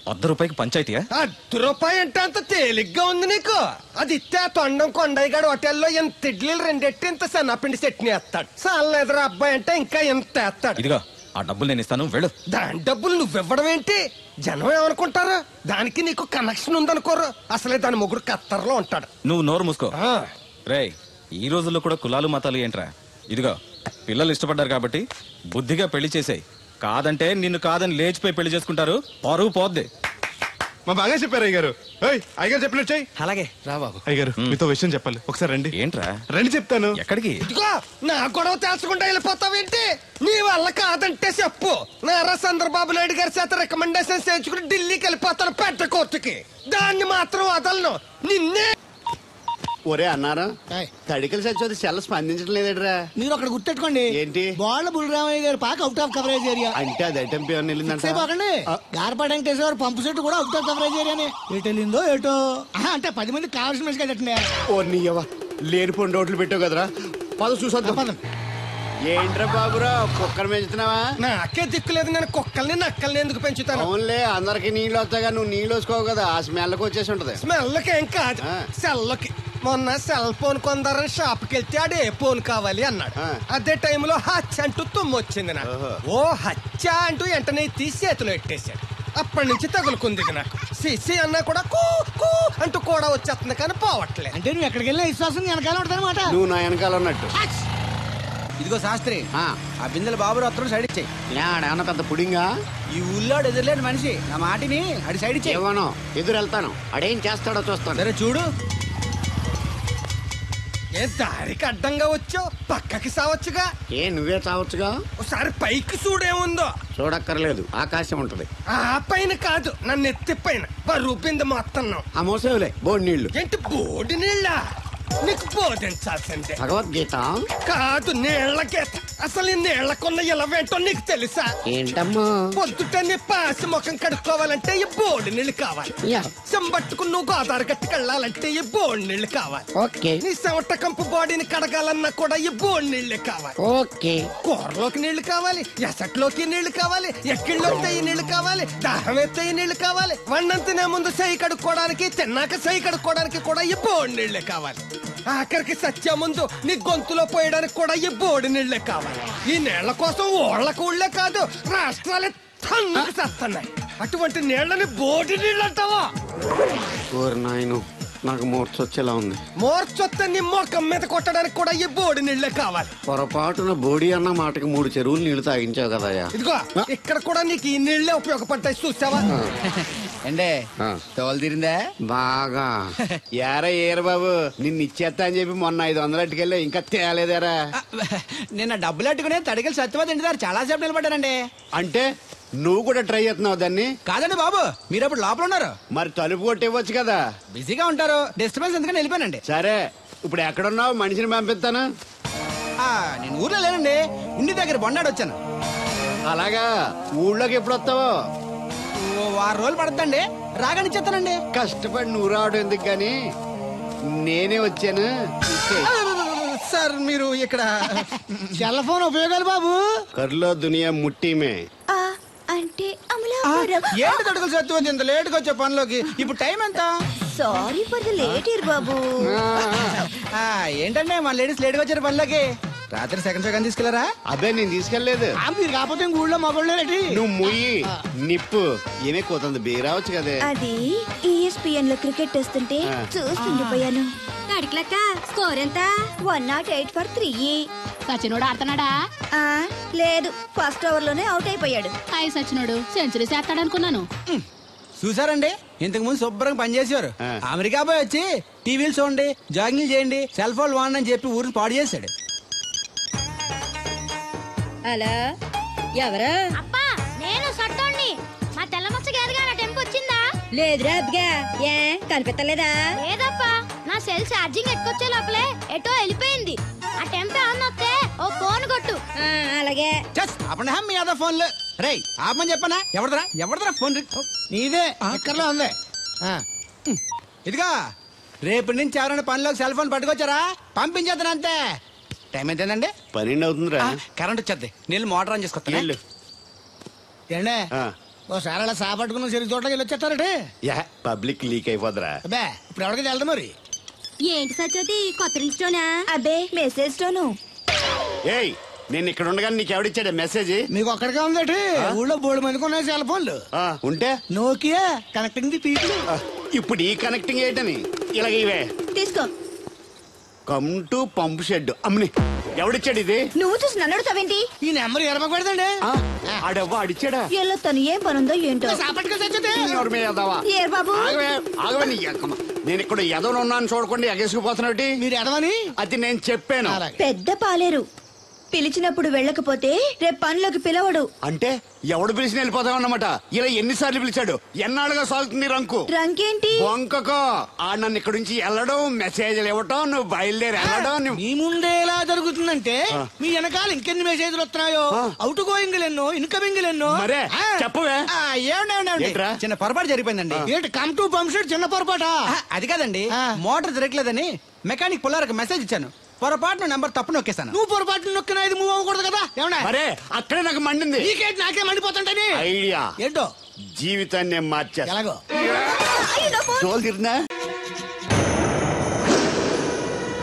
J: ₹100 పంచాయతీయా?
B: ₹100 అంటే అంత తేలిగ్గా ఉంది నీకు? అది ఇస్తే ఆ తొండం కొండయ్యగాడు హోటల్లో ఎంత ఇడ్లీలు రెండెట్టి ఇంత సన్నపిండి చట్నీ వేస్తాడు. సాలేదురా అబ్బాయి అంటే ఇంకా ఎంత వేస్తాడు.
J: ఇదిగో ఆ డబ్బులు నేను ఇస్తాను, వెళ్ళు.
B: దాని డబ్బులు నువ్వివ్వడం ఏంటి? జనం ఏమనుకుంటారు? దానికి నీకు కనెక్షన్ ఉందనుకోరు. అసలే దాని ముగ్గురు కత్తర్లో ఉంటాడు.
J: నువ్వు నోరు మూసుకో. రేయ్, ఈ రోజుల్లో కూడా కులాలు మతాలు ఏంట్రా? ఇదిగో, పిల్లలు ఇష్టపడ్డారు కాబట్టి బుద్ధిగా పెళ్లి చేసేయ్. కాదంటే నిన్ను కాదని లేచిపోయి పెళ్లి చేసుకుంటారు, పరువు పోద్ది.
H: మా బాగా చెప్పారు అయ్యగారు. అయ్యగారు చెప్పినట్టు చెయ్యి.
B: అలాగే రా బాబు.
H: అయ్యగారు మీతో విషయం చెప్పాలి, ఒకసారి రండి.
J: ఏంట్రా?
H: రండి చెప్తాను.
J: ఎక్కడికి?
B: ఇదిగో నా గొడవ తెలుసుకుంటా వెళ్ళిపోతావేంటి? నీ వల్ల కాదంటే చెప్పు. నారా చంద్రబాబు నాయుడు గారి చేత రికమెండేషన్ చేయించుకుని ఢిల్లీకి వెళ్ళిపోతాను పెద్ద కోర్టుకి. దాన్ని మాత్రం వదలను. నిన్నే.
A: ఒరే అన్నారా, తడికలు చచ్చి సెల్ స్పందించడం లేదట్రా.
C: మీరు అక్కడ గుర్తెట్టుకోండి.
A: ఏంటి?
C: బాళ్ళ బుల్రామయ్య గారి పాక అవుట్ ఆఫ్ కవరేజ్ ఏరియా.
A: అంటే అది ఐటమ్ పేరు వెళ్ళిందంటే
C: గార్పాడు వెంకటేశ్వర పంపు సెట్ కూడా అవుట్ ఆఫ్ కవరేజ్ ఏరియానే. ఎటు వెళ్ళిందో ఏటో. అంటే 10 మంది కావాల్సిన మనిషి కదండి.
A: ఓ నీయవా, లేనిపోయిన రోడ్లు పెట్టావు కదరా. పద చూసొద్దాం.
C: పదం.
A: ఏంట్రా బాబురా, కుక్కర్ పెంచుతున్నావా?
B: నాకే దిక్కులేదు, నేను కుక్కల్ని నక్కల్ని ఎందుకు పెంచుతాను?
A: అవునులే, అందరికి నీళ్ళు వస్తాగా, నువ్వు నీళ్ళు వేసుకోవు కదా, ఆ స్మెల్కి వచ్చేసి ఉంటది.
B: స్మెల్కి ఏం కాదు, సెల్కి. మొన్న సెల్ ఫోన్ కొందరని షాప్కి వెళ్తే ఆడు ఏ ఫోన్ కావాలి అన్నాడు. అదే టైంలో హచ్చ అంటూ తుమ్మొచ్చింది నాకు. ఓ హచ్చ అంటూ వెంటనే తీసి చేతిలో ఎట్టేశాడు. అప్పటి నుంచి తగులుకుంది నాకు. సిసి అన్నా కూడా కూ కూ అంటూ కూడా వచ్చేస్తుంది కానీ పోవట్లేదు.
C: అంటే నువ్వు ఎక్కడికి వెళ్ళినా విశ్వాసం వెనకాల ఉంటుందన్నమాట.
A: నువ్వు నా వెనకాల ఉన్నట్టు.
F: ఇదిగో శాస్త్రి, ఆ బిందెల బాబు అత్తరు సైడ్ ఇచ్చాయి.
A: ఏమన్నా పెద్ద పుడింగా?
F: ఈ ఊళ్ళో ఎదురులేని మనిషి నా మాటిని అడి సైడ్ ఇచ్చాయి.
A: ఏమనో ఎదురు వెళ్తాను, అడేం చేస్తాడో చూస్తాను.
F: సరే చూడు.
B: ఏ దారికి అడ్డంగా వచ్చావు, పక్కకి సావచ్చుగా.
A: ఏ నువ్వే చావచ్చుగా.
B: ఒకసారి పైకి చూడేముందో.
A: చూడక్కర్లేదు, ఆకాశం ఉంటది.
B: ఆ పైన కాదు, నన్ను ఎత్తి పైన రూపింది మొత్తం.
A: ఆ మోసేవులే బోడి నీళ్లు.
B: ఏంటి బోడి నీళ్ళ? నీకు బోధించాల్సిందే.
A: భగవద్గీత
B: కాదు, నీళ్ల గీత. అసలు ఈ నీళ్లకున్న ఇలవేంటో నీకు తెలుసా?
A: ఏంటమ్మా?
B: పొద్దుట నీ పాసి ముఖం కడుక్కోవాలంటే ఈ బోడి నీళ్లు కావాలి. చెంబట్టుకుని నువ్వు గోదావరి గట్టుకు వెళ్ళాలంటే ఈ బోడి నీళ్లు కావాలి. నీ చెమట కంపు బాడీని కడగాలన్నా కూడా ఈ బోడి నీళ్లే కావాలి. కూరలోకి నీళ్లు కావాలి, ఎసట్లోకి నీళ్లు కావాలి, ఎక్కిళ్ళలోకి ఈ నీళ్లు కావాలి, దాహం ఎత్తే ఈ నీళ్లు కావాలి. వండం తినే ముందు చెయ్యి కడుక్కోవడానికి, తిన్నాక చెయ్యి కడుక్కోవడానికి కూడా ఈ బోడి నీళ్లే కావాలి. ఆఖరికి సత్య ముందు నీ గొంతులో పోయడానికి కూడా ఈ బోడి నీళ్లే కావాలి. ఈ నీళ్ల కోసం ఓళ్లకు ఊళ్ళే కాదు, రాష్ట్రాలే తన్నుకు చేస్తున్నాయి. అటువంటి నీళ్లని బోడి నీళ్ళు అంటావా?
A: నాయను, నాకు మూర్చొచ్చేలా ఉంది.
B: మోర్చొత్తే నీ మొఖం మీద కొట్టడానికి కూడా ఈ బోడి నీళ్ళే కావాలి.
A: పొరపాటున బోడి అన్న మాటకి 3 చెరువులు నీళ్లు తాగించావు కదయ్యా.
B: ఇదిగో ఇక్కడ కూడా నీకు ఈ నీళ్ళే ఉపయోగపడతాయి చూసావా?
A: అంటే తోలు తీరిందా బాగా? ఏరా ఏరు బాబు, నిన్ను ఇచ్చేస్తా అని చెప్పి మొన్న 500 అట్టుకెళ్ళి ఇంకా తేలేదారా?
C: నిన్న డబ్బులు అట్టుకునే తడికెళ్ళి సత్యవతి ఇంటి దగ్గర చాలా సేపు నిలబడ్డానండి.
A: అంటే నువ్వు కూడా ట్రై చేస్తున్నావు దాన్ని?
C: కాదండి బాబు, మీరు అప్పుడు లోపల ఉన్నారు.
A: మరి తలుపు కొట్టి ఇవ్వచ్చు కదా.
C: బిజీగా ఉంటారు, డిస్టర్బెన్స్ ఎందుకని వెళ్ళిపోయానండి.
A: సరే ఇప్పుడు ఎక్కడున్నావు? మనిషిని పంపిస్తాను.
C: నేను ఊర్లో లేనండి, ఇంటి దగ్గర బొండాడు వచ్చాను.
A: అలాగా, ఊళ్ళోకి ఎప్పుడు వస్తావో?
C: 6 రోజులు పడుతుందండి, రాగానే చెప్తానండి.
A: కష్టపడి నువ్వు రావడం ఎందుకు గాని నేనే వచ్చాను.
C: సార్ మీరు ఇక్కడ సెల్ ఫోన్ ఉపయోగాలు బాబు?
A: కర్లో దునియా ముట్టిమే
E: అంటే
C: ఏంటి తడుకులు సత్యవతి ఇంత లేట్ గా వచ్చే పనిలోకి? ఇప్పుడు టైం ఎంత?
E: Sorry for the late year బాబు.
C: ఏంటంటే మా లేడీస్ లేట్ గా వచ్చారు పనిలోకి. రాత్రి సెకండ్ సెకండ్ తీసుకెళ్లారా?
A: అదే నేను తీసుకెళ్లేదు.
C: మీరు కాకపోతే ఊళ్ళో మగోళ్ళేటి.
A: నువ్వు ముయ్యి నిప్పు ఏమే కోతుంది బీరావచ్చు కదే.
E: అది ESPN లో క్రికెట్ వస్తుంటే చూస్తుండిపోయాను.
K: అడిక్లక్క స్కోర్ ఎంత?
E: 108 for 3.
K: సచినోడు ఆడుతున్నాడా?
E: లేదు, ఫస్ట్ ఓవర్ లోనే అవుట్ అయిపోయాడు.
K: సచినోడు సెంచరీ చేస్తాడనుకున్నాను.
C: చూసారండి, ఇంతకు ముందు శుభ్రంగా పనిచేసేవారు. అమెరికా పోయి వచ్చి టీవీలు చూడండి, జాగింగ్ చేయండి, సెల్ ఫోన్ వాడండి అని చెప్పి ఊరిని పాడు చేశాడు.
K: హలో, ఎవరు?
L: అప్పా, నేను సట్టోణ్ణి. మా తెల్లమచ్చ గారిగా నా టెంపు వచ్చిందా?
K: లేదురా అబ్బగా, ఏ కనిపెట్టలేదా?
L: లేదప్పా, నా సెల్ ఛార్జింగ్ ఎక్కొచ్చే లోపలే ఎటో వెళ్ళిపోయింది. ఆ టెంపు ఏమన్నా వస్తే ఓ ఫోన్ కొట్టు.
K: అలాగే.
C: మీ అదా ఫోన్లు రే ఆపని చెప్పనా? ఎవరిదరా ఫోన్? నీదే, ఎక్కర్లో ఉంది. ఇదిగా రేపటి నుంచి ఎవరైనా పనిలోకి సెల్ ఫోన్ పట్టుకొచ్చారా పంపించేద్దాను అంతే. టైం ఎంతేందండి?
A: 12 అవుతుందిరా.
C: కరెంట్ వచ్చేది, నీళ్ళు మోటార్ ఆన్ చేసుకొస్తా. ఏండే ఓసారి అలా సాపట్టుకున్న సరి చోట్లకి వెళ్ళి వచ్చేస్తారటే.
A: Public leak అయిపోద్రా.
C: అబ్బే ఇప్పుడు ఎవరికి వెళ్దాం మరి?
K: ఏంటి సత్యవతి, కొత్త రింగ్స్టోనా?
E: అబ్బే మెసేజ్ తోను.
A: ఏయ్, నేను ఇక్కడ ఉండగానే నీకు ఎవడిచ్చాడే మెసేజ్?
C: మీకు ఒక్కడిగా ఉందటి? ఊళ్ళో 3 మందికి ఉన్నాయి సెల్ ఫోన్లు.
A: ఉంటే
C: నోకియా కనెక్టింగ్ ది పీపుల్.
A: ఇప్పుడు ఈ కనెక్టింగ్ ఏంటని ఇలాగ ఇవే
E: తీసుకో.
A: Come to pump shed. అమ్మని ఎవడిచ్చాడు ఇది?
E: నువ్వు చూసి నన్ను అడుగుతావేంటి?
C: ఈ నెంబర్ ఎరమకూడదండి.
A: ఆడవ్వ అడిచాడా?
E: ఎలా తను ఏం పనుందో ఏంటో. ఏర్ బాబు,
A: ఆగవే నీ ఎక్కమ్మ. నేను ఇక్కడ ఎదవను ఉన్నాను చూడకుండా ఎగేసుకుపోతున్నట్టు.
C: మీరు ఎదవని
A: అది నేను చెప్పాను.
E: పెద్ద పాలేరు. పిలిచినప్పుడు వెళ్ళకపోతే రేపు పనిలోకి పిలవడు.
A: అంటే ఎవడు పిలిచిన వెళ్ళిపోతావు అన్నమాట. ఇలా ఎన్నిసార్లు పిలిచాడు? ఎన్నాళ్ళుగా సాగుతుంది రంకు.
E: రంకేంటి?
A: వంకకో. ఆ నన్ను ఇక్కడ నుంచి వెళ్ళడం, మెసేజ్లు ఇవ్వటం, నువ్వు బయలుదేరి వెళ్ళడం.
C: మీ ముందే ఎలా జరుగుతుందంటే మీ వెనకాల ఇంకెన్ని మెసేజ్లు వస్తున్నాయో. అవుట్ గోయింగ్ ఎన్నో, ఇన్కమింగ్ ఎన్నో.
A: మరే చెప్పవే.
C: చిన్న పొరపాటు జరిగిపోయిందండి. ఏంటి కమ్ టు పంప్ షెడ్ చిన్న పొరపాట? అది కాదండి, మోటార్ తిరగలేదని మెకానిక్ పుల్లారకు మెసేజ్ ఇచ్చాను. పొరపాటున నెంబర్ తప్పు నొక్కేసాను. నువ్వు పొరపాటు నొక్కినా ఇది మూవ్ అవ్వకూడదు కదా?
A: మరే అక్కడే నాకు మండింది.
C: నీకేంటి నాకే మండిపోతుంటని
A: ఐడియా
C: ఏంటో
A: జీవితాన్ని మార్చా.
C: ఎలాగో
A: తోలు తిరిగినా?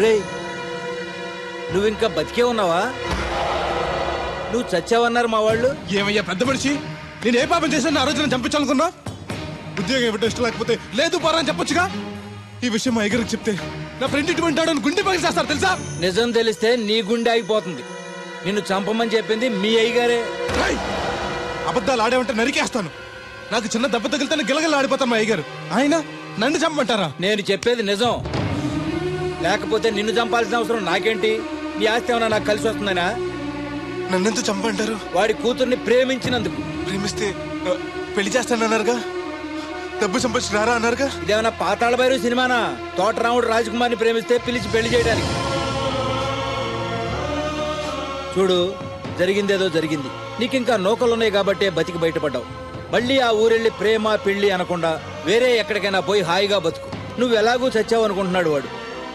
M: రే, నువ్వు ఇంకా బతికే ఉన్నావా? నువ్వు చచ్చావన్నారు మా వాళ్ళు.
H: ఏమయ్యా పెద్ద మనిషి, నేను ఏ పాపం చేశాను? ఆ రోజు నేను చంపించాలనుకున్నా. ఉద్యోగం ఇవ్వడం ఇష్టం లేకపోతే లేదు పోరా అని చెప్పొచ్చుగా. ఈ విషయం మా అయ్యగారికి చెప్తే నా ఫ్రెండ్ ఇటువంటి గుండె పగిలి చేస్తారు తెలుసా?
M: నిజం తెలిస్తే నీ గుండె ఆగిపోతుంది. నిన్ను చంపమని చెప్పింది మీ అయ్యగారే.
H: అబద్ధాలు ఆడేమంటే నరికేస్తాను. నాకు చిన్న దెబ్బ తగిలితే గిలగల ఆడిపోతాను మా అయ్యగారు. ఆయన నన్ను చంపమంటారా?
M: నేను చెప్పేది నిజం. లేకపోతే నిన్ను చంపాల్సిన అవసరం నాకేంటి? నీ ఆస్తి ఏమన్నా నాకు కలిసి వస్తుందనా?
H: నన్నెంత చంపంటారు?
M: వాడి కూతుర్ని ప్రేమించినందుకు.
H: ప్రేమిస్తే పెళ్లి చేస్తానన్నారుగా, డబ్బు సంపాదించి రారా అన్నారుగా.
M: ఇదేమన్నా పాతాళ భైరవ సినిమానా? తోటరాముడు రాజకుమార్ని ప్రేమిస్తే పిలిచి పెళ్లి చేయడానికి. చూడు, జరిగిందేదో జరిగింది. నీకింకా నౌకలున్నాయి కాబట్టే బతికి బయటపడ్డావు. మళ్ళీ ఆ ఊరెళ్ళి ప్రేమ పెళ్లి అనకుండా వేరే ఎక్కడికైనా పోయి హాయిగా బతుకు. నువ్వు ఎలాగూ చచ్చావు అనుకుంటున్నాడు వాడు.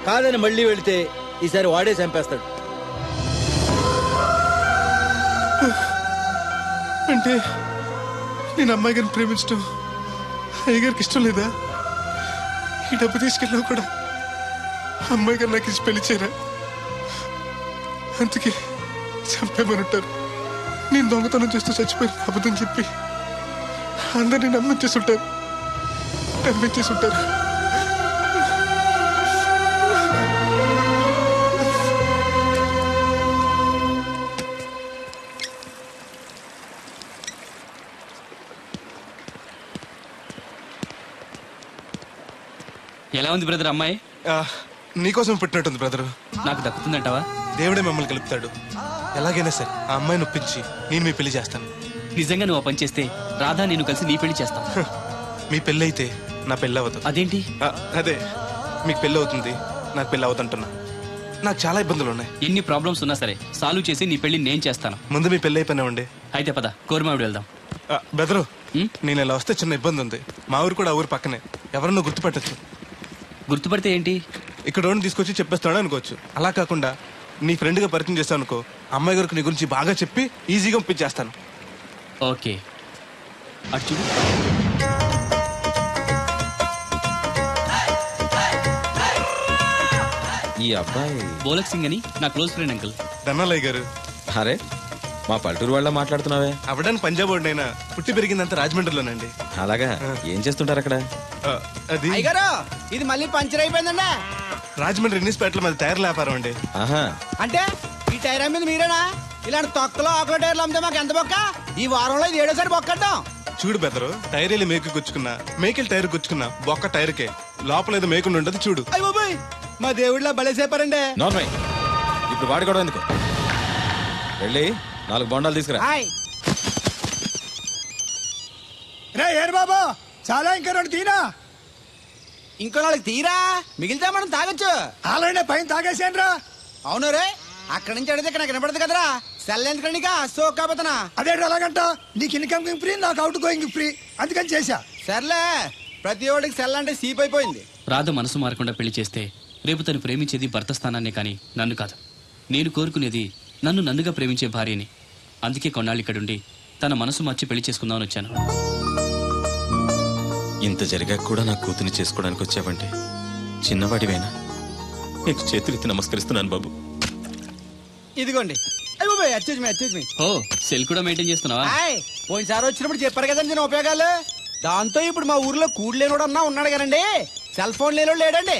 M: కాదని మళ్ళీ వెళితే ఈసారి వాడే చంపేస్తాడు.
H: అంటే నేను అమ్మాయి గారిని ప్రేమించడం అయ్యగారికి ఇష్టం లేదా? ఈ డబ్బు తీసుకెళ్ళినా కూడా అమ్మాయి గారు నాకు ఇచ్చి పెళ్లి చేయరా? అందుకే చంపేమని ఉంటారు. నేను దొంగతనం చేస్తూ చచ్చిపోయిన అబద్ధం చెప్పి అందరినీ నమ్మించేస్తుంటారు.
D: ఎలా ఉంది బ్రదర్ అమ్మాయి?
H: నీకోసం పుట్టినట్టుంది బ్రదరు.
D: నాకు దక్కుతుందంటావా?
H: దేవుడే మమ్మల్ని కలుపుతాడు. ఎలాగైనా సరే ఆ అమ్మాయిని ఒప్పించి నేను మీ పెళ్లి చేస్తాను.
D: నిజంగా నువ్వు ఆ పని చేస్తే రాధా నేను కలిసి నీ పెళ్లి చేస్తాం.
H: మీ పెళ్ళి అయితే నా పెళ్ళి అవుతుంది.
D: అదేంటి?
H: అదే మీకు పెళ్ళి అవుతుంది, నాకు పెళ్ళి అవుతుంటున్నా. నాకు చాలా ఇబ్బందులు ఉన్నాయి.
D: ఎన్ని ప్రాబ్లమ్స్ ఉన్నా సరే సాల్వ్ చేసి నీ పెళ్లి నేను చేస్తాను.
H: ముందు మీ పెళ్ళి అయిపోయినామండి.
D: అయితే పద కోరమావిడి వెళ్దాం.
H: బెదరు, నేను ఇలా వస్తే చిన్న ఇబ్బంది ఉంది. మా ఊరు కూడా ఆ ఊరు పక్కనే, ఎవరన్నా గుర్తుపట్టచ్చు.
D: గుర్తుపడితే ఏంటి?
H: ఇక్కడ తీసుకొచ్చి చెప్పేస్తాడు అనుకోవచ్చు. అలా కాకుండా నీ ఫ్రెండ్గా పరిచయం చేస్తాను అనుకో, అమ్మాయి గారికి నీ గురించి బాగా చెప్పి ఈజీగా పంపించేస్తాను.
D: ఓకే, అటు చూడు.
J: ఈ అబ్బాయి
D: బోలక్ సింగ్ అని నా క్లోజ్ ఫ్రెండ్ అంకుల్.
H: ధనాలయ్య గారు.
J: అరే, మా పల్లెటూరు వాళ్ళ మాట్లాడుతున్నావే?
H: అవడానికి పంజాబ్ వాడినైనా పుట్టి పెరిగిందంతా రాజమండ్రిలోనండి.
J: అలాగా? ఏం చేస్తుంటారు అక్కడ?
H: అది
C: అయ్యగారు, ఇది మళ్ళీ పంచర్ అయిపోయిందండి.
H: రాజమండ్రి ఇన్నిస్పేటలో మాది టైర్ల వ్యాపారం అండి.
C: అంటే ఈ టైర్ అమ్మింది మీరేనా? ఇలాంటి తొక్కలో ఆకుల టైర్లు అమ్మితే మాకు ఎంత బొక్క? ఈ వారంలో ఇది 7వ సారి బొక్కడ్డాం.
H: చూడు బెదరు, టైర్ వెళ్ళి మేకు గుచ్చుకున్నా, మేకెళ్ళి టైర్ గుచ్చుకున్నా, బొక్క టైర్కే లోపల ఏదో మేకుండా ఉండదు. చూడు.
C: అయ్య బాబాయ్, మా దేవుడిలా బలేసేపారండి.
J: నార్మల్. ఇప్పుడు వాడి కూడా ఎందుకు? వెళ్ళి 4 బొండాలు తీసుకురా.
C: రే ఏరు బాబు, చాలా ఇంకా 2 తీరా. ఇంకో 4 తీరా, మిగిలితే మనం తాగొచ్చు. ఆల్రెడీ పైన తాగేసాను రా. అవును రే, అక్కడి నుంచి అడిగితే ఇక్కడ వినపడదు కదరా. సెల్ ఎందుకండి సోకాబోతున్నా. అదే అలాగంట, నీకు ఇన్కమ్ ఫ్రీ, నాకు అవుట్ గోయింగ్ ఫ్రీ, అందుకని చేశా. సర్లే, ప్రతి ఒడికి సెల్ అంటే సీప్ అయిపోయింది.
D: రాధ మనసు మారకుండా పెళ్లి చేస్తే రేపు తను ప్రేమించేది భర్త స్థానాన్నే కానీ నన్ను కాదు. నేను కోరుకునేది నన్ను నన్నుగా ప్రేమించే భార్యని. అందుకే కొన్నాళ్ళు ఇక్కడుండి తన మనసు మార్చి పెళ్లి చేసుకుందామని వచ్చాను.
J: ఇంత జరిగా కూడా నా కూతుని చేసుకోవడానికి వచ్చావంటే చిన్నవాడివేనా? నీకు చేతులెత్తి నమస్కరిస్తున్నాను బాబు.
C: ఇదిగోండి. అయ్య బాబాయ్, అచ్చేజ్ మీ.
D: ఓ, సెల్ కూడా మెయింటైన్ చేస్తున్నావా?
C: పోయినసారి వచ్చినప్పుడు చెప్పారు కదండి నేను ఉపయోగాలు. దాంతో ఇప్పుడు మా ఊర్లో కూడు లేనోడు అన్నా ఉన్నాడు కదండి, సెల్ ఫోన్ లేనోడు లేడండి.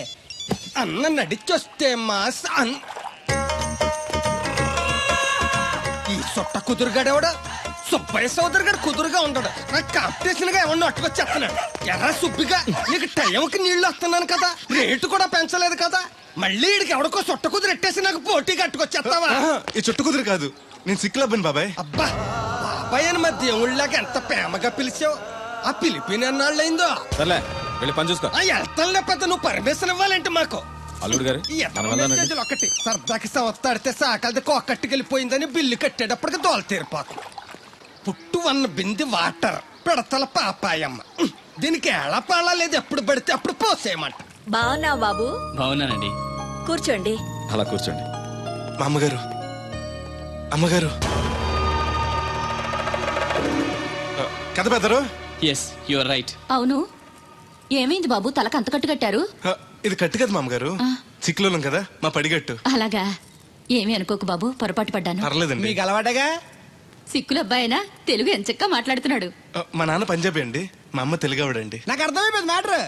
C: అన్న నడిచొస్తే మాస్ ఈ సొట్ట కుదురుగాడేవాడు సుబ్బయ్య సోదరు గారు కుదురుగా ఉండడు. నాకు కాంపిటీషన్ గా ఏమన్నా అట్టుకొచ్చేస్తున్నాడు. ఎర్ర సుబ్బిగా నీకు టైంకి నీళ్లు వస్తున్నాను కదా, రేటు కూడా పెంచలేదు కదా, మళ్ళీ ఇడికి ఎవడికో సొట్ట కుదురు ఎట్టేసి నాకు పోటీ కట్టుకొచ్చేస్తావా?
H: ఈ చుట్టు కుదురు కాదు, నేను సిక్కులబ్బాను బాబాయ్.
C: అబ్బా, బాబాయ్ అని మా దేవుళ్ళకి ఎంత ప్రేమగా పిలిచావు. ఆ పిలిపిన ఎన్నాళ్ళైందో.
J: సర్లే, వెళ్ళి పని చూసుకో.
C: వెళ్తాను లేకపోతే నువ్వు పర్మిషన్ ఇవ్వాలంటే మాకు.
J: అల్లుడు గారు,
C: ఒకటి సరదాకి సంవత్సరాడితే సాకలది కోకట్టుకెళ్ళిపోయిందని బిల్లు కట్టేటప్పటికి దోల తీరిపోకు. పుట్టు 1 బింది వాటర్ పిడతల పాపాయమ్మ. దీనికి ఎలా పాలా లేదు, ఎప్పుడు పడితే అప్పుడు పోసేయమంట.
E: బావున్నా బాబు?
D: బాగున్నానండి.
E: కూర్చోండి.
J: అలా కూర్చోండి.
H: మా అమ్మగారు, అమ్మగారు కథ పెద్దరు.
D: Yes, you are right.
K: అవును, ఏమైంది బాబు, తలకు అంత కట్టు కట్టారు?
H: ఇది కట్టు కదా మామగారు, చిక్కులోలం కదా మా పడిగట్టు.
K: అలాగా? ఏమీ అనుకోకు బాబు, పొరపాటు పడ్డాను.
H: పర్లేదండి.
C: మీకు అలవాటగా.
K: సిక్కుల అబ్బాయినా తెలుగు ఎంచక్కా మాట్లాడుతున్నాడు.
H: మా నాన్న పంజాబీ అండి, మా అమ్మ తెలుగావిడండి.
C: నాకు అర్థమైపోయింది మ్యాటర్.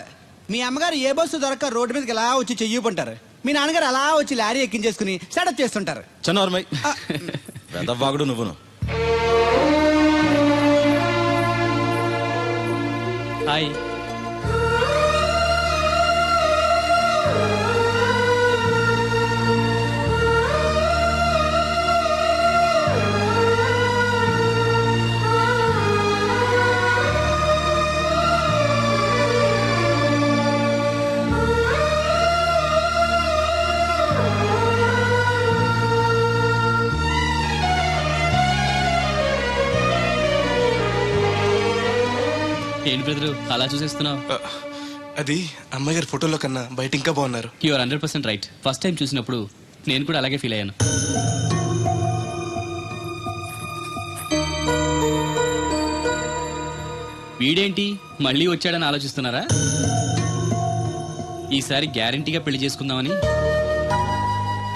C: మీ అమ్మగారు ఏ బస్సు దొరక్క రోడ్డు మీదకి ఎలా వచ్చి చెయ్యిపుంటారు, మీ నాన్నగారు అలా వచ్చి లారీ ఎక్కించేసుకుని సెటప్ చేస్తుంటారు.
J: చన్నోర్మై వెదవ్వాగుడు నువ్వును.
D: హాయ్. ఏంటి బ్రదరు అలా చూసేస్తున్నావు?
H: అది అమ్మాయి గారి ఫోటోలో కన్నా బయట ఇంకా బాగున్నారు.
D: You are 100% right. First time చూసినప్పుడు నేను కూడా అలాగే ఫీల్ అయ్యాను. వీడేంటి మళ్ళీ వచ్చాడని ఆలోచిస్తున్నారా? ఈసారి గ్యారంటీగా పెళ్లి చేసుకుందామని.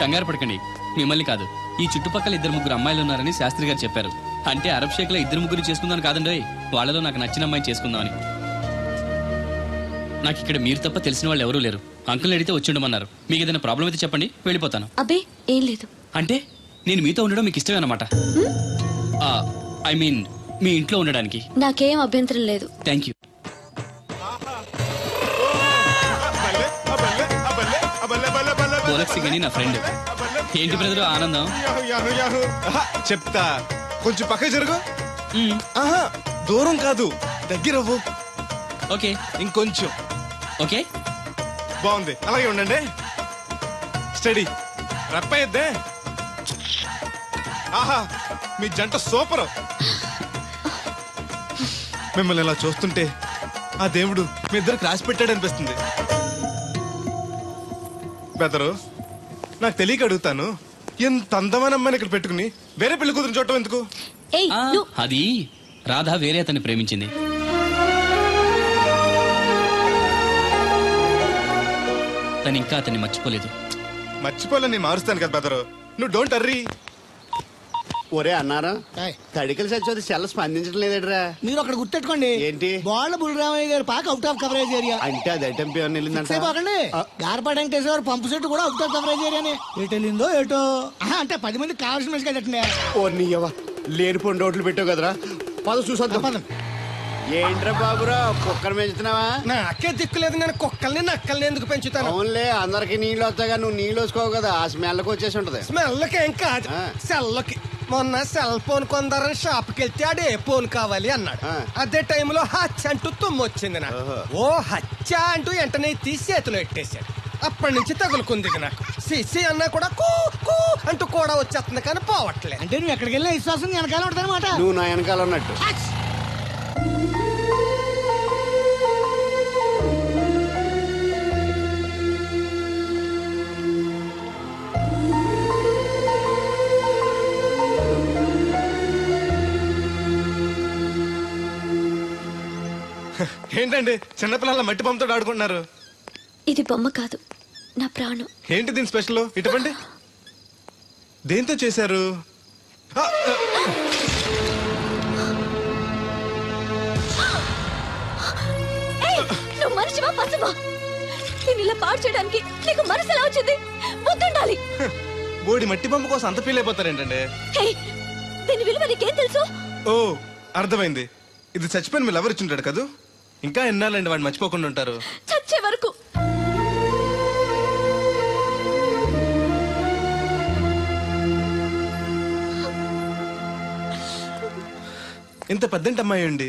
D: కంగారు పడకండి, మిమ్మల్ని కాదు, ఈ చుట్టుపక్కల 2-3 అమ్మాయిలు ఉన్నారని శాస్త్రి గారు చెప్పారు. అంటే అరబ్ షేక్ లో 2-3 చేసుకుందామని కాదండి, వాళ్ళలో నాకు నచ్చిన అమ్మాయి చేసుకుందామని. నాకు ఇక్కడ మీరు తప్ప తెలిసిన వాళ్ళు ఎవరూ లేరు. అంకుల్ని అడిగితే వచ్చి ఉండమన్నారు. మీకు ఏదైనా ప్రాబ్లం అయితే చెప్పండి, వెళ్ళిపోతాను.
K: అబ్బే ఏం లేదు.
D: అంటే నేను మీతో ఉండడం మీకు ఇష్టమే అన్నమాట? ఐ మీన్ మీ ఇంట్లో ఉండడానికి
K: నాకేం అభ్యంతరం లేదు.
D: Thank you. గోలక్ సింగ్ అని నా ఫ్రెండ్. ఏంటి బ్రదర్ ఆనందం?
H: చెప్తా, కొంచెం పక్క జరుగు. ఆహా, దూరం కాదు, దగ్గర అవ్వు.
D: ఓకే,
H: ఇంకొంచెం.
D: ఓకే,
H: బాగుంది, అలాగే ఉండండి. స్టడీ, రప్పయ్యద్దే. ఆహా, మీ జంట సూపర్. మిమ్మల్ని ఇలా చూస్తుంటే ఆ దేవుడు మీ ఇద్దరికి రాసి పెట్టాడు అనిపిస్తుంది. బెదరు, నాకు తెలియక అడుగుతాను, ఎంత అందమైన అమ్మాయిని ఇక్కడ పెట్టుకుని వేరే పెళ్లి కూతురు చూడటం ఎందుకు?
D: అది రాధ వేరే అతన్ని ప్రేమించింది. తను ఇంకా అతన్ని మర్చిపోలేదు.
H: మర్చిపోలేని మారుస్తాను కదా బెదరు, నువ్వు డోంట్ అర్రీ.
A: ఒరే అన్నారా, తడికలు సచ్చి సెల్ స్పందించడం లేదట్రా.
C: మీరు అక్కడ గుర్తెట్టుకోండి,
A: ఏంటి
C: బాళ్ళ బుల్రామయ్య గారు పాక అవుట్ ఆఫ్ కవరేజ్ ఏరియా
A: అంటే అది ఐటమ్ పేరు వెళ్ళిందంటే
C: గార్పాడు వెంకటేశ్వర గారు పంపు సెట్ కూడా అవుట్ ఆఫ్ కవరేజ్ ఏరియానే. ఎటు వెళ్ళిందో ఏటో. అంటే 10 మందికి కావాల్సిన మనిషి కదండి.
A: ఓ నీయవా, లేనిపోయిన రోడ్లు పెట్టావు కదరా. పద చూసొద్దాం. పదం. ఏంట్రా బాబురా, కుక్కర్ పెంచుతున్నావా?
B: నాకే దిక్కులేదు, నేను కుక్కల్ని నక్కల్ని ఎందుకు పెంచుతాను?
A: అవునులే, అందరికి నీళ్ళు వస్తాగా, నువ్వు నీళ్ళు వేసుకోవు కదా, ఆ స్మెల్కి వచ్చేసి ఉంటది.
B: స్మెల్కి ఏం కాదు, సెల్కి. మొన్న సెల్ ఫోన్ కొందరని షాప్కి వెళ్తే ఆడే ఫోన్ కావాలి అన్నాడు. అదే టైంలో హచ్చ అంటూ తుమ్మొచ్చింది నాకు. ఓ హచ్చ అంటూ వెంటనే తీసి చేతిలో ఎట్టేశాడు. అప్పటి నుంచి తగులుకుంది నాకు. సిసి అన్నా కూడా కూ కూ అంటూ కూడా వచ్చేస్తుంది కానీ పోవట్లే.
C: అంటే నువ్వు ఎక్కడికి వెళ్ళినా విశ్వాసం వెనకాల ఉంటానమాట.
A: నువ్వు నా వెనకాల ఉన్నట్టు.
H: ఏంటండి చిన్నపిల్లల మట్టి బొమ్మతో ఆడుకుంటున్నారు?
E: ఇది బొమ్మ కాదు, నా ప్రాణం.
H: ఏంటి దీని స్పెషల్? ఇటువంటి దేంతో చేశారు?
E: నువ్వు మనిషివా పశువా? నేను ఇలా పాడు చేయడానికి నీకు మనసు ఎలా వచ్చింది? బుద్ధుండాలి.
H: బోడి మట్టి బొమ్మ కోసం అంత ఫీల్ అయిపోతారేంటండి?
E: దీని విలువ నీకేం తెలుసు?
H: ఓ, అర్థమైంది. ఇది చచ్చిపోయిన మీ లవర్ ఇచ్చుంటాడు కదా. ఇంకా ఎన్నాలండి వాడిని మర్చిపోకుండా ఉంటారు?
E: చచ్చే వరకు.
H: ఇంత పెద్దంటి అమ్మాయి అండి,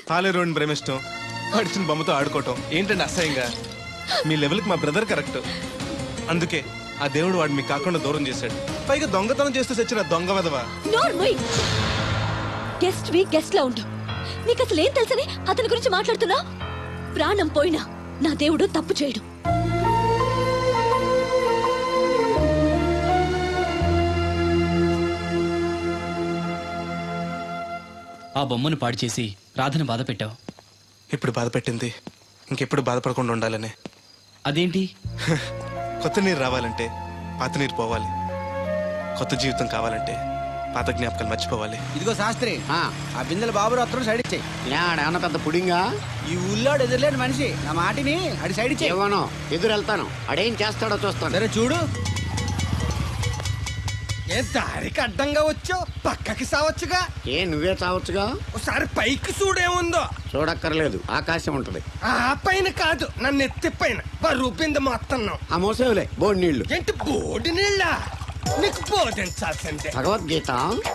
H: పాలేరోని ప్రేమిష్టం, వాడిచిన బొమ్మతో ఆడుకోవటం ఏంటండి అసహ్యంగా? మీ లెవెల్కి మా బ్రదర్ కరెక్ట్. అందుకే ఆ దేవుడు వాడు మీకు కాకుండా దూరం చేశాడు. పైగా దొంగతనం చేస్తూ చచ్చిన దొంగ వదవా.
E: గెస్ట్ వి గెస్ట్ లా ఉండు. నీకు అసలు ఏం తెలుసని అతని గురించి మాట్లాడుతున్నా? ప్రాణం పోయినా నా దేవుడు తప్పు చేయడు.
D: ఆ బొమ్మను పాడు చేసి రాధను బాధ పెట్టావు.
H: ఇప్పుడు బాధ పెట్టింది ఇంకెప్పుడు బాధపడకుండా ఉండాలనే.
D: అదేంటి?
H: కొత్త నీరు రావాలంటే పాత నీరు పోవాలి, కొత్త జీవితం కావాలంటే పాత జ్ఞాపకాలు మర్చిపోవాలి.
C: ఇదిగో శాస్త్రి, ఆ బిందెల బాబు అత్తరు సైడ్ ఇచ్చేయి.
A: ఏమన్నా పెద్ద పుడింగా?
C: ఈ ఊళ్ళో ఎదురులేని మనిషి, నా మాటిని అడి సైడ్ ఇచ్చేయి.
A: ఏమనో ఎదురు వెళ్తాను, అడేం చేస్తాడో చూస్తాను.
C: సరే చూడు.
B: ఏ దారికి అడ్డంగా వచ్చావు, పక్కకి సావచ్చుగా.
A: ఏ నువ్వే చావచ్చుగా.
B: ఒకసారి పైకి చూడేముందో.
A: చూడక్కర్లేదు, ఆకాశం ఉంటది.
B: ఆ పైన కాదు, నన్ను ఎత్తి పైన రూపింది మొత్తం.
A: ఆ మోసేవులే బోడి నీళ్లు.
B: ఏంటి బోడి నీళ్ళ? నీకు బోధించాల్సిందే.
A: భగవద్గీత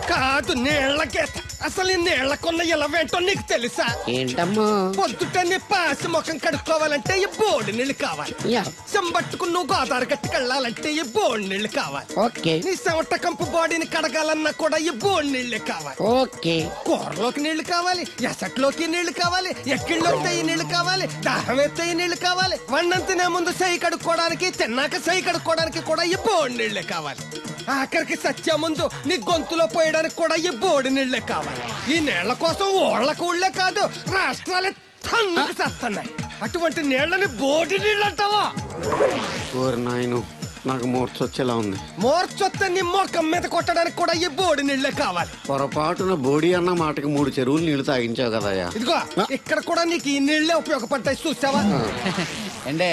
B: కాదు, నీళ్ల గీత. అసలు ఈ నీళ్లకున్న ఇలవేంటో నీకు తెలుసా?
A: ఏంటమ్మా?
B: పొద్దుట నీ పాసి ముఖం కడుక్కోవాలంటే ఈ బోడి నీళ్లు కావాలి. చెంబట్టుకుని నువ్వు గోదావరి గట్టుకు వెళ్ళాలంటే ఈ బోడి నీళ్లు కావాలి.
A: ఓకే.
B: నీ చెమట కంపు బాడీని కడగాలన్నా కూడా ఈ బోడి నీళ్లే కావాలి.
A: ఓకే.
B: కూరలోకి నీళ్లు కావాలి, ఎసట్లోకి నీళ్లు కావాలి, ఎక్కిళ్ళొస్తే ఈ నీళ్లు కావాలి, దాహం ఎత్తే ఈ నీళ్లు కావాలి. వండంతినే ముందు చెయ్యి కడుక్కోవడానికి, తిన్నాక చెయ్యి కడుక్కోవడానికి కూడా ఈ బోడి నీళ్లే కావాలి. ఆఖరికి సత్య ముందు నీ గొంతులో పోయడానికి కూడా ఈ బోడి నీళ్లే కావాలి. ఈ నీళ్ల కోసం ఓళ్లకు ఊళ్ళే కాదు, రాష్ట్రాలే తన్నుకు చేస్తున్నాయి. అటువంటి నీళ్లని బోడి నీళ్ళు అంటావా?
A: నాయను, నాకు మూర్చొచ్చేలా ఉంది.
B: మూర్చొస్తే నీ మొఖం మీద కొట్టడానికి కూడా ఈ బోడి నీళ్లే కావాలి.
A: పొరపాటున బోడి అన్న మాటకి 3 చెరువులు నీళ్లు తాగించావు కదయ్యా.
B: ఇదిగో ఇక్కడ కూడా నీకు ఈ నీళ్లే ఉపయోగపడతాయి, చూసావా?
C: ఏండే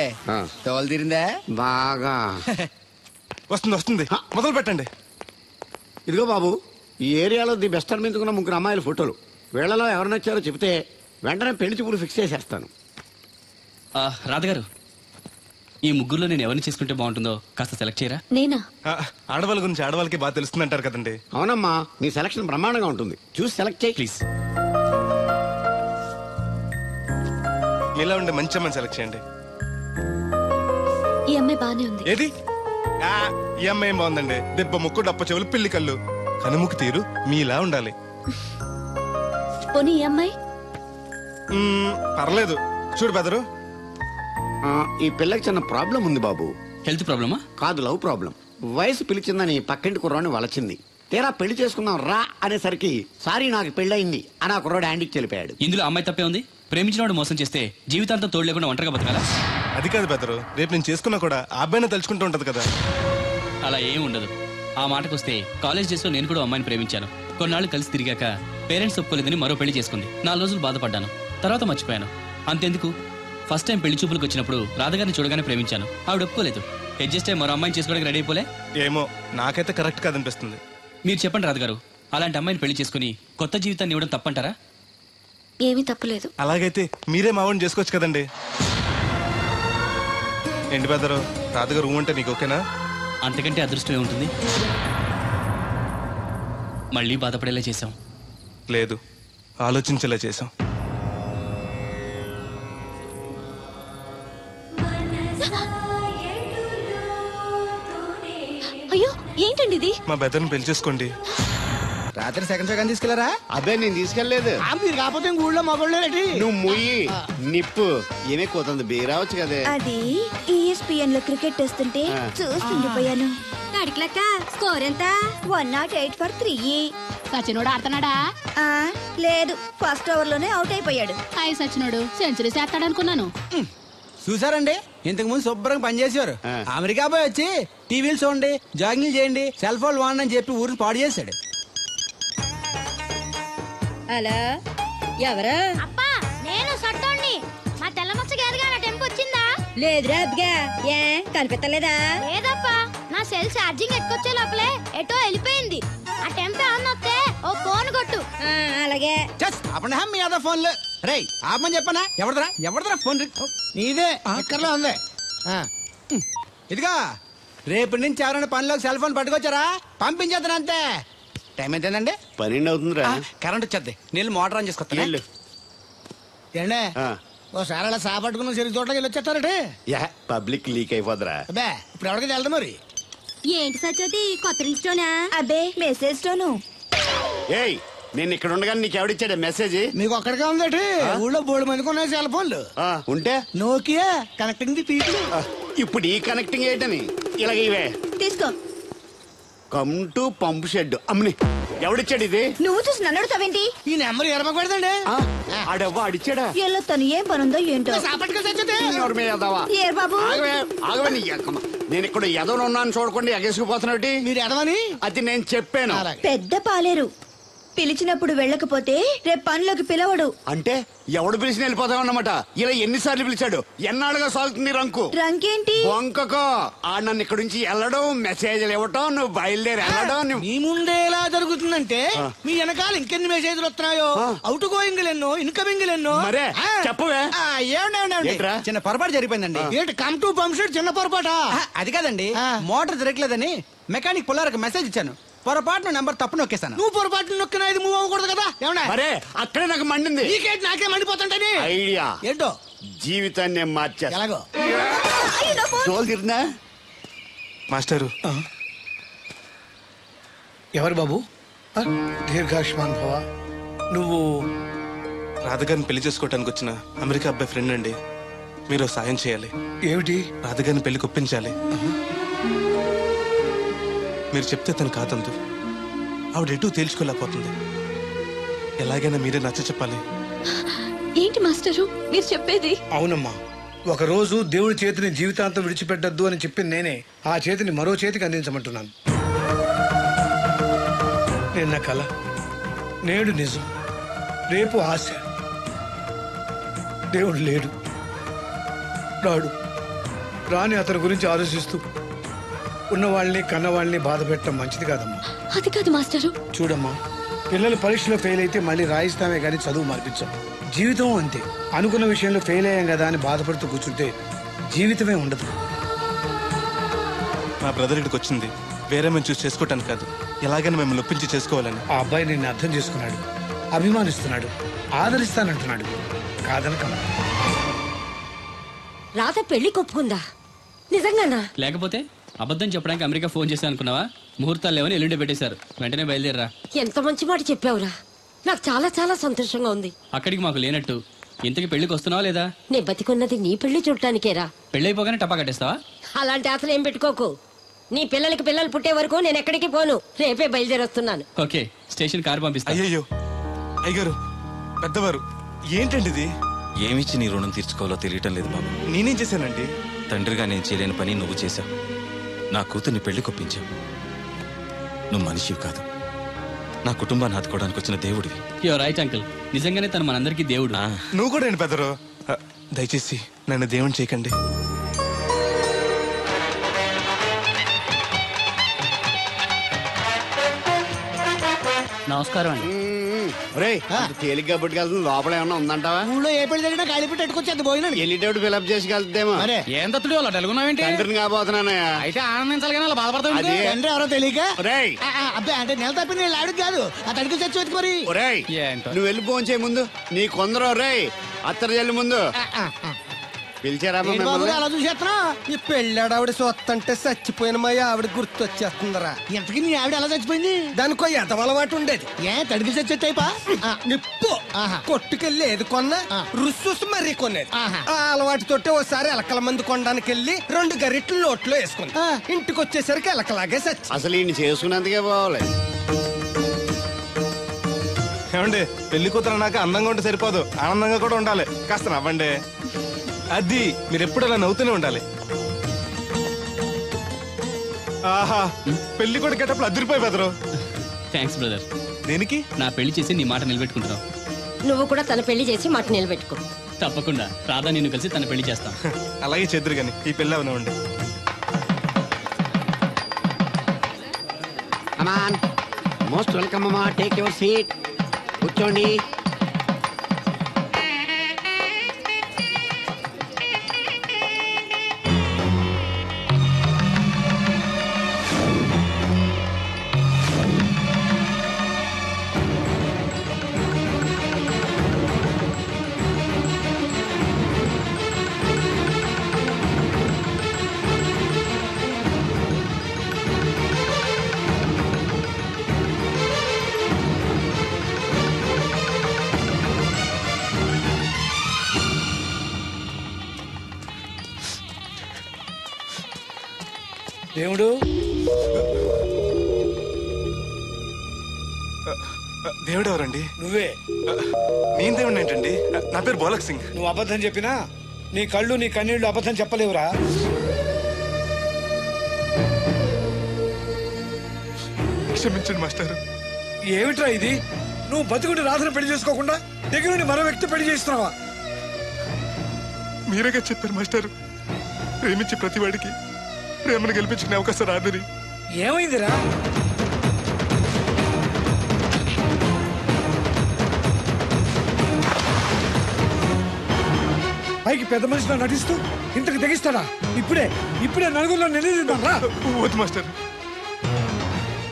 C: తోలు తీరిందా?
A: బాగా
H: వస్తుంది వస్తుంది, మొదలు పెట్టండి.
A: ఇదిగో బాబు, ఈ ఏరియాలో ది బెస్ట్ అనిపించుకున్న 3 అమ్మాయిల ఫోటోలు. వీళ్ళలో ఎవరు నచ్చారో చెప్తే వెంటనే పెళ్లి చూపులు ఫిక్స్ చేసేస్తాను.
D: రాధగారు, ఈ ముగ్గురులో నేను ఎవరిని చేసుకుంటే బాగుంటుందో కాస్త సెలెక్ట్ చేయరా?
E: నేనా?
H: ఆడవాళ్ళ గురించి ఆడవాళ్ళకి బాగా తెలుస్తుంది అంటారు కదండి.
A: అవునమ్మా, నీ సెలక్షన్ బ్రహ్మాండంగా ఉంటుంది. చూసి సెలెక్ట్ చేయి
D: ప్లీజ్.
H: మీలా ఉండే మంచి అమ్మని సెలెక్ట్ చేయండి.
E: ఈ అమ్మాయి బానే ఉంది.
H: ఏది? ఈ అమ్మాయి ఏం బాగుందండి. దెబ్బ ముక్కు, డప్ప చెవులు, పిల్లి కళ్ళు, కనుముక్కు తీరు మీలా ఉండాలి.
E: పోనీ ఈ అమ్మాయి?
H: పర్లేదు. చూడు బెదరు,
A: ఈ పిల్లకి చిన్న ప్రాబ్లం ఉంది బాబు.
D: హెల్త్ ప్రాబ్లమా?
A: కాదు, లవ్ ప్రాబ్లం. వయసు పిలిచిందని పక్కింటి కుర్రాన్ని వలచింది. తీరా పెళ్లి చేసుకుందాం రా అనేసరికి సారీ నాకు పెళ్ళయింది అని ఆ కుర్రాడు హ్యాండ్కి చెలిపాడు.
D: ఇందులో అమ్మాయి తప్పే ఉంది. ప్రేమించినవాడు మోసం చేస్తే జీవితాంతం తోడు లేకుండా ఒంటరిగా బతకాలా?
H: అది కాదు బెదరు, రేపు నేను చేసుకున్నా కూడా ఆ అబ్బాయిని తలుచుకుంటూ ఉంటది కదా.
D: అలా ఏం ఉండదు. ఆ మాటకొస్తే కాలేజ్ డేస్ లో నేను కూడా అమ్మాయిని ప్రేమించాను. కొన్నాళ్ళు కలిసి తిరిగాక పేరెంట్స్ ఒప్పుకోలేదని మరో పెళ్లి చేసుకుంది. 4 రోజులు బాధపడ్డాను, తర్వాత మర్చిపోయాను. అంతెందుకు, ఫస్ట్ టైం పెళ్లి చూపులకు వచ్చినప్పుడు రాధగారిని చూడగానే ప్రేమించాను. ఆవిడ ఒప్పుకోలేదు. అడ్జస్ట్ అయ్యి మరో అమ్మాయిని చేసుకోవడానికి రెడీ అయిపోలే.
H: ఏమో, నాకైతే కరెక్ట్ కాదనిపిస్తుంది.
D: మీరు చెప్పండి రాధగారు, అలాంటి అమ్మాయిని పెళ్లి చేసుకుని కొత్త జీవితాన్ని ఇవ్వడం తప్పంటారా?
E: ఏమీ తప్పులేదు.
H: అలాగైతే మీరే మావాడిని చేసుకోవచ్చు కదండి. ఏంటి బెదరు, రాధగారు అంటే నీకు ఓకేనా?
D: అంతకంటే అదృష్టం ఏముంటుంది? మళ్ళీ బాధపడేలా చేశాం.
H: లేదు, ఆలోచించేలా చేశాం.
E: అయ్యో, ఏంటండి ఇది?
H: మా బెదర్ని పెళ్లి చేసుకోండి.
C: రాత్రి సెకండ్ సెకండ్ తీసుకెళ్లారా?
A: అదే నేను తీసుకెళ్లేదు.
C: మీరు కాకపోతే ఊళ్ళో మగోళ్ళేటి?
A: నువ్వు ముయ్యి నిప్పు ఏమే కోతుంది బీరావచ్చు కదే.
L: అది ESPN లో క్రికెట్ వస్తుంటే చూస్తుండిపోయాను.
K: అడిక్లక్క స్కోర్ ఎంత?
L: 108 for 3.
K: సచినోడు ఆడుతున్నాడా?
L: లేదు, ఫస్ట్ ఓవర్ లోనే అవుట్ అయిపోయాడు.
K: హాయ్ సచినోడు సెంచరీ చేస్తాడు అనుకున్నాను.
C: చూసారండి, ఇంతకు ముందు శుభ్రంగా పనిచేసేవారు. అమెరికా పోయి వచ్చి టీవీలు చూడండి, జాగింగ్ చేయండి, సెల్ ఫోన్ వాడండి అని చెప్పి ఊరిని పాడు చేశాడు.
K: అలా ఎవరా?
L: అప్పా, నేను సట్టోణ్ణి. మా తెల్లమచ్చ గారిగా నా టెంపు వచ్చిందా?
K: లేదురా అబ్బిగా, ఏ కనిపెట్టలేదా?
L: లేదప్పా, నా సెల్ ఛార్జింగ్ ఎక్కొచ్చే లోపలే ఎటో వెళ్ళిపోయింది. ఆ టెంపే అన్నొస్తే ఓ ఫోన్ కొట్టు.
K: అలాగే.
C: అప్పుడు మీ అదా ఫోన్లు రే ఆపమని చెప్పనా? ఎవడదరా ఫోన్? నీదే ఎక్కర్లో ఉంది. ఇదిగా రేపటి నుంచి ఎవరైనా పనిలోకి సెల్ ఫోన్ పట్టుకొచ్చారా పంపించేద్దాను అంతే. టైం ఎంతేనండి?
A: 12 అవుతుందిరా.
C: కరెంట్ వచ్చేద్ది, నీళ్ళు మోటార్ ఆన్ చేసుకొస్తా. ఏండే ఓసారి అలా సాపట్టుకున్న చెరుకు తోటకి వెళ్ళి వచ్చేస్తారటే.
A: Public leak అయిపోద్రా.
C: అబ్బే, ఇప్పుడు ఎవరికి వెళ్దాం మరి?
K: ఏంటి సత్యవతి, కొత్త రిజిస్టోనా?
L: అబ్బే, మెసేజ్ తోను.
A: ఏయ్, నేను ఇక్కడ ఉండగానే నీకు ఎవడిచ్చాడు మెసేజ్?
C: మీకు ఒక్కడికే ఉందటి? ఊళ్ళో 3 మందికి ఉన్నాయి సెల్ ఫోన్లు.
A: ఉంటే
C: నోకియా కనెక్టింగ్ ది పీపుల్.
A: ఇప్పుడు ఈ కనెక్టింగ్ ఏంటని ఇలాగ ఇవే
L: తీసుకో.
A: Come to pump shed. అమ్మని ఎవడిచ్చాడు ఇది?
L: నువ్వు చూసి నన్ను అడుగుతావేంటి?
C: ఈ నెంబర్ ఎరమకు పెడతాండి.
A: ఆడవ్వ అడిచాడా?
L: ఎల్లో తను ఏం పనుందో ఏంటో. ఏ బాబు,
A: ఆగవే నీ ఎక్కమ్మ. నేను ఇక్కడ ఎదవను ఉన్నాను చూడకుండా ఎగేసుకుపోతున్నట్టు.
C: మీరు ఎదవని
A: అది నేను చెప్పాను.
L: పెద్ద పాలేరు. పిలిచినప్పుడు వెళ్ళకపోతే రేపు పనిలోకి పిలవడు.
A: అంటే ఎవడు పిలిచిన వెళ్ళిపోతామన్నమాట. ఇలా ఎన్నిసార్లు పిలిచాడు? ఎన్నాళ్ళుగా సాగుతుంది రంకు?
L: రంకేంటి?
A: వంకకో ఆ నన్ను ఇక్కడ నుంచి వెళ్ళడం, మెసేజ్లు ఇవ్వటం, నువ్వు బయలుదేరి వెళ్ళడం.
C: మీ ముందే ఎలా జరుగుతుందంటే మీ వెనకాల ఇంకెన్ని మెసేజ్లు వస్తున్నాయో. అవుట్ గోయింగ్ ఎన్నో, ఇన్కమింగ్ ఎన్నో.
A: మరే చెప్పవే.
C: చిన్న పొరపాటు జరిగిపోయిందండి. ఏంటి కమ్ టు పంప్ షెడ్? చిన్న పొరపాట అది కాదండి. మోటార్ తిరగలేదని మెకానిక్ పుల్లారకు మెసేజ్ ఇచ్చాను. పొరపాటున నెంబర్ తప్పు నొక్కేస్తాను. నువ్వు పొరపాటు నొక్కినా ఇది మూవ్ అవ్వకూడదు కదా. ఏమన్నా
A: మరే అక్కడే నాకు మండింది.
C: నీకేంటి? నాకే మండిపోతుంటని
A: ఐడియా
C: ఏంటో
A: జీవితాన్ని మార్చా.
C: ఎలాగో
A: తిరిగినా
H: మాస్టరు.
N: ఎవరు బాబు? దీర్ఘాయుష్మాన్ భవ. నువ్వు
H: రాధగారిని పెళ్లి చేసుకోవటానికి వచ్చిన అమెరికా అబ్బాయి ఫ్రెండ్ అండి. మీరు సాయం చేయాలి.
N: ఏమిటి?
H: రాధగారిని పెళ్లి ఒప్పించాలి. మీరు చెప్తే తను కాదందు. ఆవిడ ఎటూ తేల్చుకోలేకపోతుంది. ఎలాగైనా మీరే నచ్చ చెప్పాలి.
E: ఏంటి మాస్టరు మీరు చెప్పేది?
N: అవునమ్మా, ఒకరోజు దేవుడి చేతిని జీవితాంతం విడిచిపెట్టద్దు అని చెప్పింది నేనే. ఆ చేతిని మరో చేతికి అందించమంటున్నాను. నిన్న కల, నేడు నిజం, రేపు ఆశ. దేవుడు లేడు, రాడు. రాని అతని గురించి ఆలోచిస్తూ ఉన్నవాళ్ళని కన్నవాళ్ళని బాధ పెట్టడం మంచిది కాదమ్మా.
E: అది కాదు మాస్టరు.
N: చూడమ్మా, పిల్లలు పరీక్షలో ఫెయిల్ అయితే మళ్ళీ రాయిస్తామే కానీ చదువు మార్పించాం. జీవితం అంతే. అనుకున్న విషయంలో ఫెయిల్ అయ్యాం కదా అని బాధపడుతూ కూర్చుంటే జీవితమే ఉండదు.
H: మా బ్రదర్ ఇక్కడికి వచ్చింది వేరే మేము చూసి చేసుకోవటానికి కాదు, ఎలాగైనా మిమ్మల్ని ఒప్పించి చేసుకోవాలని.
N: ఆ అబ్బాయి నిన్ను అర్థం చేసుకున్నాడు, అభిమానిస్తున్నాడు, ఆదరిస్తానంటున్నాడు. కాదనకమ్మా.
O: రాధ పెళ్లి కొప్పుకుందా? నిజంగానా?
D: లేకపోతే అబద్ధం చెప్పడానికి అమెరికా ఫోన్ చేశాను అనుకున్నావా? ముహూర్తాలు లేవని ఎల్లుండి పెట్టేశారు. వెంటనే బయలుదేరరా.
O: ఎంత మంచి మాట చెప్పావురా, నాకు చాలా చాలా సంతోషంగా ఉంది.
D: అక్కడికి మాకు లేనట్టు ఇంతకి పెళ్లికి వస్తున్నావా లేదా?
O: నే బతికున్నది నీ పెళ్లి చూడటానికేరా.
D: పెళ్ళైపోగానే టపా కట్టేస్తావా?
O: అలాంటి ఆశలు ఏం పెట్టుకోకు. నీ పిల్లలకి పిల్లలు పుట్టే వరకు నేను ఎక్కడికి పోను. రేపే బయలుదేరొస్తున్నాను.
D: ఓకే, స్టేషన్ కారు పంపిస్తా.
H: అయ్యయ్యో అయ్యగారు, పెద్దవారు, ఏంటండి ఇది?
J: ఏమిచ్చి నీ రుణం తీర్చుకోవాలో తెలియటం లేదు బాబు.
H: నేనేం చేశానండి?
J: తండ్రిగా నేను చేయలేని పని నువ్వు చేశావు. నా కూతుర్ని పెళ్లి కొప్పించావు. నువ్వు మనిషివి కాదు, నా కుటుంబాన్ని ఆదుకోవడానికి వచ్చిన దేవుడివి.
D: యువర్ రైట్ అంకుల్, నిజంగానే తను మనందరికీ దేవుడు.
H: నువ్వు కూడా ఏంటి పెద్దరు? దయచేసి నన్ను దేవుని చేయకండి.
F: నమస్కారం అండి.
A: తేలిగ్గా పుట్టుకెళ్తుంది, లోపల ఏమన్నా ఉందంటావా?
C: ఊళ్ళో ఏ పెళ్లి జరిగినా కాళీ పెట్టి ఎట్టుకొచ్చేది పోయినా
A: వెళ్ళేటప్పుడు ఫిలప్ చేసి వెళ్తేమో.
F: ఏం తత్తుడు అలా తెలుగున్నావేంటి?
A: తండ్రిని కాబోతున్నానయ్యా.
F: అయితే ఆనందించాలి కానీ అలా బాధపడతావు.
C: తండ్రి ఎవరో తెలియక.
A: ఒరేయ్,
C: అబ్బాయి అంటే నెల తప్పి నేను ఆడికి కాదు, ఆ తడికి చచ్చి వెతుకు మరి.
A: ఒరేయ్, నువ్వు వెళ్ళి ఫోన్ చేయ ముందు. నీ కొందరు ఒరేయ్ అత్తరు జల్లి ముందు పిలిచారా
C: అలా చూసేస్తున్నా.
B: ఈ పెళ్ళాడావిడ సొత్తంటే చచ్చిపోయిన మా ఆవిడ గుర్తొచ్చేస్తుందరా.
C: ఇంతకీ నీ ఆవిడ ఎలా చచ్చిపోయింది?
B: దానికో ఎదవలవాటు ఉండేది.
C: ఏ తడికి చచ్చేటైపా?
B: నిప్పు కొట్టుకెళ్ళి ఏది కొన్నా రుస్సుస్ మరీ కొనేది. ఆ అలవాటుతోటే ఓసారి ఎలకల మంది కొనడానికి వెళ్ళి 2 గరిట్లు నోట్లో వేసుకుంది. ఇంటికి వచ్చేసరికి ఎలకలాగే చచ్చి.
A: అసలు ఈయన చేసుకున్నందుకే పోవాలి.
H: ఏమండి, పెళ్లి కూతురు నాకు అందంగా ఉంటే సరిపోదు, ఆనందంగా కూడా ఉండాలి. కాస్త నవ్వండి. అది మీరు ఎప్పుడు అలా నవ్వుతూనే ఉండాలి. ఆహా, పెళ్లి కూడా గెటప్పుడు అదిరిపోయి బెదరు.
D: Thanks brother.
H: దేనికి?
D: నా పెళ్లి చేసి నీ మాట నిలబెట్టుకుంటున్నావు.
O: నువ్వు కూడా తన పెళ్లి చేసి మాట నిలబెట్టుకో.
D: తప్పకుండా రాధా నిన్ను కలిసి తన పెళ్లి చేస్తాం.
H: అలాగే చెద్దురు గాని ఈ పెళ్లి అవనివ్వండి.
A: అమాన్, మోస్ట్ వెల్కమ్ అమ్మా. టేక్ యువర్ సీట్, కూర్చోండి.
N: దేవుడు,
H: దేవుడు ఎవరండి?
N: నువ్వే.
H: నేను దేవుడు ఏంటండి? నా పేరు బోలక్ సింగ్.
N: నువ్వు అబద్ధం చెప్పినా నీ కళ్ళు నీ కన్నీళ్లు అబద్ధం చెప్పలేవురా.
H: క్షమించండి మాస్టర్.
N: ఏమిట్రా ఇది? నువ్వు బతుకుంటే రాధను పెళ్లి చేసుకోకుండా దగ్గర నుండి మరో వ్యక్తి పెళ్లి చేస్తున్నావా?
H: మీరేగా చెప్పారు మాస్టర్, ప్రేమించే ప్రతి వాడికి ప్రేమను గెలిపించుకునే అవకాశం రాదని.
N: ఏమైందిరా? పైకి పెద్ద మనిషిలో నటిస్తూ ఇంతకు తెగిస్తాడా? ఇప్పుడే నలుగురిలో నిలదీద్దాం రా.
H: వద్దు మాస్టర్,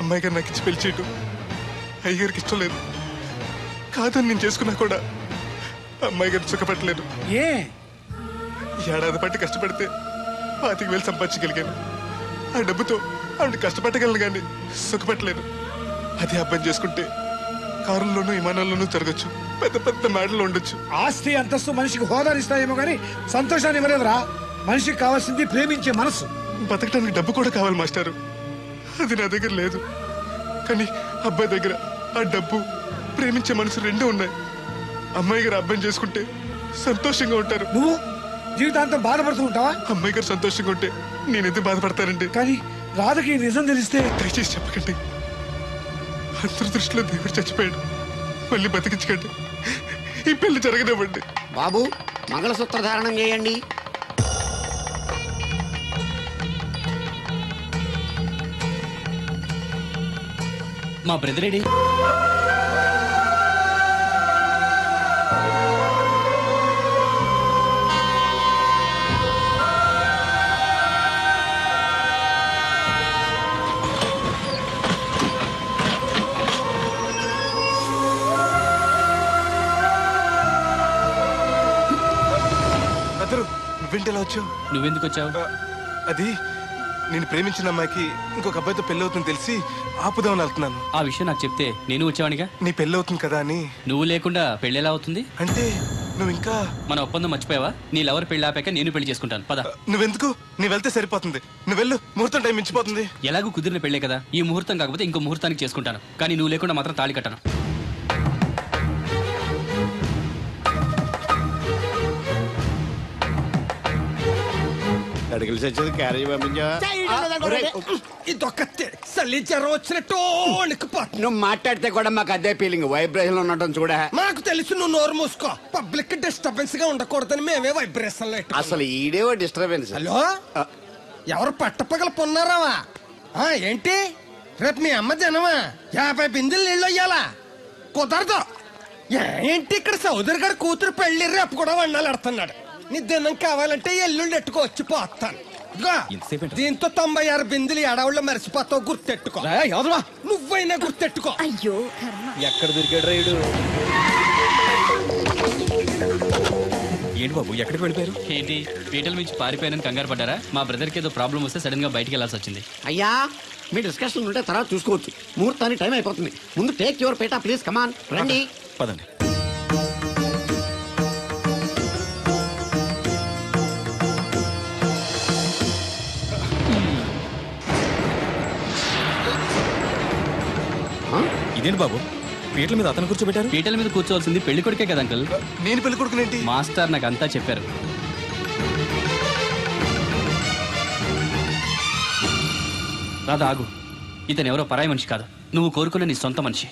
H: అమ్మాయి గారు నాకు ఇచ్చి పెళ్లి చేయటం అయ్యగారికి ఇష్టం లేదు. కాదని నేను చేసుకున్నా కూడా అమ్మాయి గారిని సుఖపెట్టలేదు.
N: ఏ
H: ఏడాది పట్టి కష్టపడితే 25,000 సంపాదించగలిగాను. ఆ డబ్బుతో ఆవిడ కష్టపట్టగలను కానీ సుఖపెట్టలేను. అదే అబ్బాయి చేసుకుంటే కారుల్లోనూ విమానాల్లోనూ తిరగచ్చు, పెద్ద పెద్ద మేడలు ఉండొచ్చు.
N: ఆస్తి అంతస్తు మనిషికి హోదానిస్తాయేమో కానీ సంతోషాన్ని ఇవ్వలేదురా. మనిషికి కావాల్సింది ప్రేమించే మనసు.
H: బతకడానికి డబ్బు కూడా కావాలి మాస్టారు, అది నా దగ్గర లేదు. కానీ అబ్బాయి దగ్గర ఆ డబ్బు, ప్రేమించే మనసు రెండూ ఉన్నాయి. అమ్మాయి గారు అబ్బాయిని చేసుకుంటే సంతోషంగా ఉంటారు.
N: నువ్వు జీవితాంతం బాధపడుతూ ఉంటావా?
H: అమ్మాయి గారు సంతోషంగా ఉంటే నేను ఎందుకు బాధపడతానండి?
N: కానీ రాధకి నిజం తెలిస్తే.
H: దయచేసి చెప్పకండి. అందరి దృష్టిలో దేవుడు చచ్చిపోయాడు, మళ్ళీ బతికించకండి. ఈ పెళ్లి జరగనివ్వండి.
A: బాబు, మంగళసూత్ర ధారణం చేయండి.
D: మా బ్రదర్ ఏడి?
H: నువ్వేంటి ఎలా వచ్చావు?
D: నువ్వెందుకు వచ్చావు?
H: అది నేను ప్రేమించిన అమ్మాయికి ఇంకొక అబ్బాయితో పెళ్లి అవుతుందని తెలిసి ఆపుదామని వెళ్తున్నాను.
D: ఆ విషయం నాకు చెప్తే నేను వచ్చేవాడిగా.
H: నీ పెళ్లి అవుతుంది కదా అని.
D: నువ్వు లేకుండా పెళ్లి ఎలా అవుతుంది?
H: అంటే నువ్వు ఇంకా
D: మన ఒప్పందం మర్చిపోయావా? నీ లవర్ పెళ్లి ఆపాక నేను పెళ్లి చేసుకుంటాను. పద.
H: నువ్వెందుకు? నీ వెళ్తే సరిపోతుంది. నువ్వు వెళ్ళు, ముహూర్తం టైం మించిపోతుంది.
D: ఎలాగూ కుదిరిన పెళ్లే కదా, ఈ ముహూర్తం కాకపోతే ఇంకో ముహూర్తానికి చేసుకుంటాను. కానీ నువ్వు లేకుండా మాత్రం తాళి కట్టను.
A: అడిగిలి వచ్చేది క్యారేజ్ పంపించా.
B: ఇదొక్క చలి జ్వరం వచ్చినట్టు
A: నువ్వు మాట్లాడితే కూడా మాకు అదే ఫీలింగ్, వైబ్రేషన్ ఉండటం చూడ.
B: మాకు తెలుసు, నువ్వు నోరు మూసుకో. పబ్లిక్ డిస్టర్బెన్స్ గా ఉండకూడదని మేమే వైబ్రేషన్.
A: అసలు ఈడేవో డిస్టర్బెన్స్.
B: హలో, ఎవరు పట్టపగల పొన్నారావా? ఏంటి రేపు మీ అమ్మ జనమా 50 బిందెలు నీళ్ళు అయ్యాలా? కుదరదు. ఏంటి ఇక్కడ సౌదరి గారి కూతురు పెళ్లి రేపు కూడా వండాలి ఆడుతున్నాడు. నీ దినం కావాలంటే ఎల్లుండి ఎట్టుకోవచ్చు పోతాను. దీంతో 96 బిందెలు ఎడవుల్లో మరిచిపోతావు, గుర్తెట్టుకో. నువ్వైనా గుర్తెట్టుకో.
E: అయ్యో
M: ఎక్కడ దొరికాడు రైడు?
J: ఏంటి బాబు, ఎక్కడికి వెళ్ళిపోయారు?
D: ఏంటి పీటల నుంచి పారిపోయానని కంగారు పడ్డారా? మా బ్రదర్కి ఏదో ప్రాబ్లం వస్తే సడన్ గా బయటికి వెళ్లాల్సి వచ్చింది.
A: అయ్యా, మీ డిస్కషన్ ఉంటే తర్వాత చూసుకోవచ్చు. ముహూర్తానికి టైం అయిపోతుంది. ముందు టేక్ యువర్ పేటా ప్లీజ్. కమాన్ రండి.
J: పదండి. ఇదేంటి బాబు, పీటల మీద అతను కూర్చోబెట్టారు?
D: పీటల మీద కూర్చోవలసింది పెళ్లి కొడుకే కదా అంకుల్.
H: నేను పెళ్లి కొడుకునేంటి?
D: మాస్టర్ నాకు అంతా చెప్పారు. రాదా ఆగు. ఇతను ఎవరో పరాయి మనిషి కాదు, నువ్వు కోరుకున్న నీ సొంత మనిషి.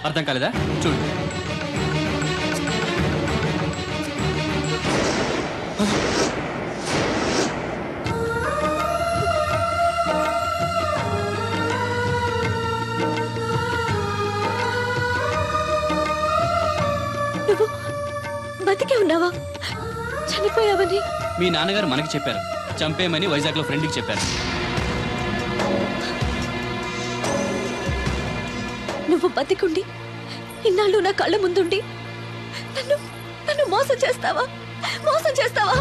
D: అర్థం కాలేదా? చూడు.
E: నువ్వు బతికే ఉన్నావా? చనిపోయావని
D: మీ నాన్నగారు మనకి చెప్పారు. చంపేయమని వైజాగ్ లో ఫ్రెండ్కి చెప్పారు.
E: నువ్వు బతికుండి ఇన్నాళ్ళు నా కళ్ళ ముందుండి నన్ను నన్ను మోసం చేస్తావా? మోసం చేస్తావా?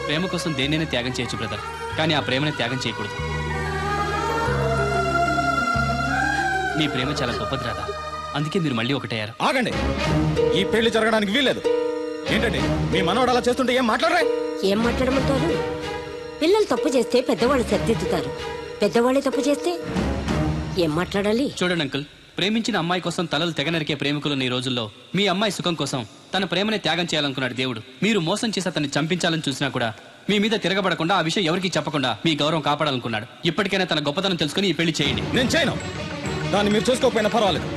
D: ప్రేమ కోసం దేన్నైనా త్యాగం చేయొచ్చు బ్రదర్, కానీ ఆ ప్రేమని త్యాగం చేయకూడదు. నీ ప్రేమ చాలా గొప్పది రాదా, అందుకే మీరు మళ్ళీ ఒకటయ్యారు.
J: ఆగండి, ఈ పెళ్లి జరగడానికి వీల్లేదు. ఏంటండి మీ మనవాడు అలా చేస్తుంటే ఏం మాట్లాడరా?
O: ఏం మాట్లాడమంటారు? పిల్లలు తప్పు చేస్తే పెద్దవాళ్ళు సరిదిద్దుతారు, పెద్దవాళ్ళే తప్పు చేస్తే ఏం మాట్లాడాలి?
D: చూడండి అంకుల్, ప్రేమించిన అమ్మాయి కోసం తలలు తెగనరికే ప్రేమికులున్న ఈ రోజుల్లో మీ అమ్మాయి సుఖం కోసం తన ప్రేమని త్యాగం చేయాలనుకున్నాడు దేవుడు. మీరు మోసం చేసి అతన్ని చంపించాలని చూసినా కూడా మీ మీద తిరగబడకుండా, ఆ విషయం ఎవరికీ చెప్పకుండా మీ గౌరవం కాపాడాలనుకున్నాడు. ఇప్పటికైనా తన గొప్పతనం తెలుసుకుని ఈ పెళ్లి చేయండి.
J: నేను చేయను. దాన్ని మీరు చూసుకోకపోయినా పర్వాలేదు,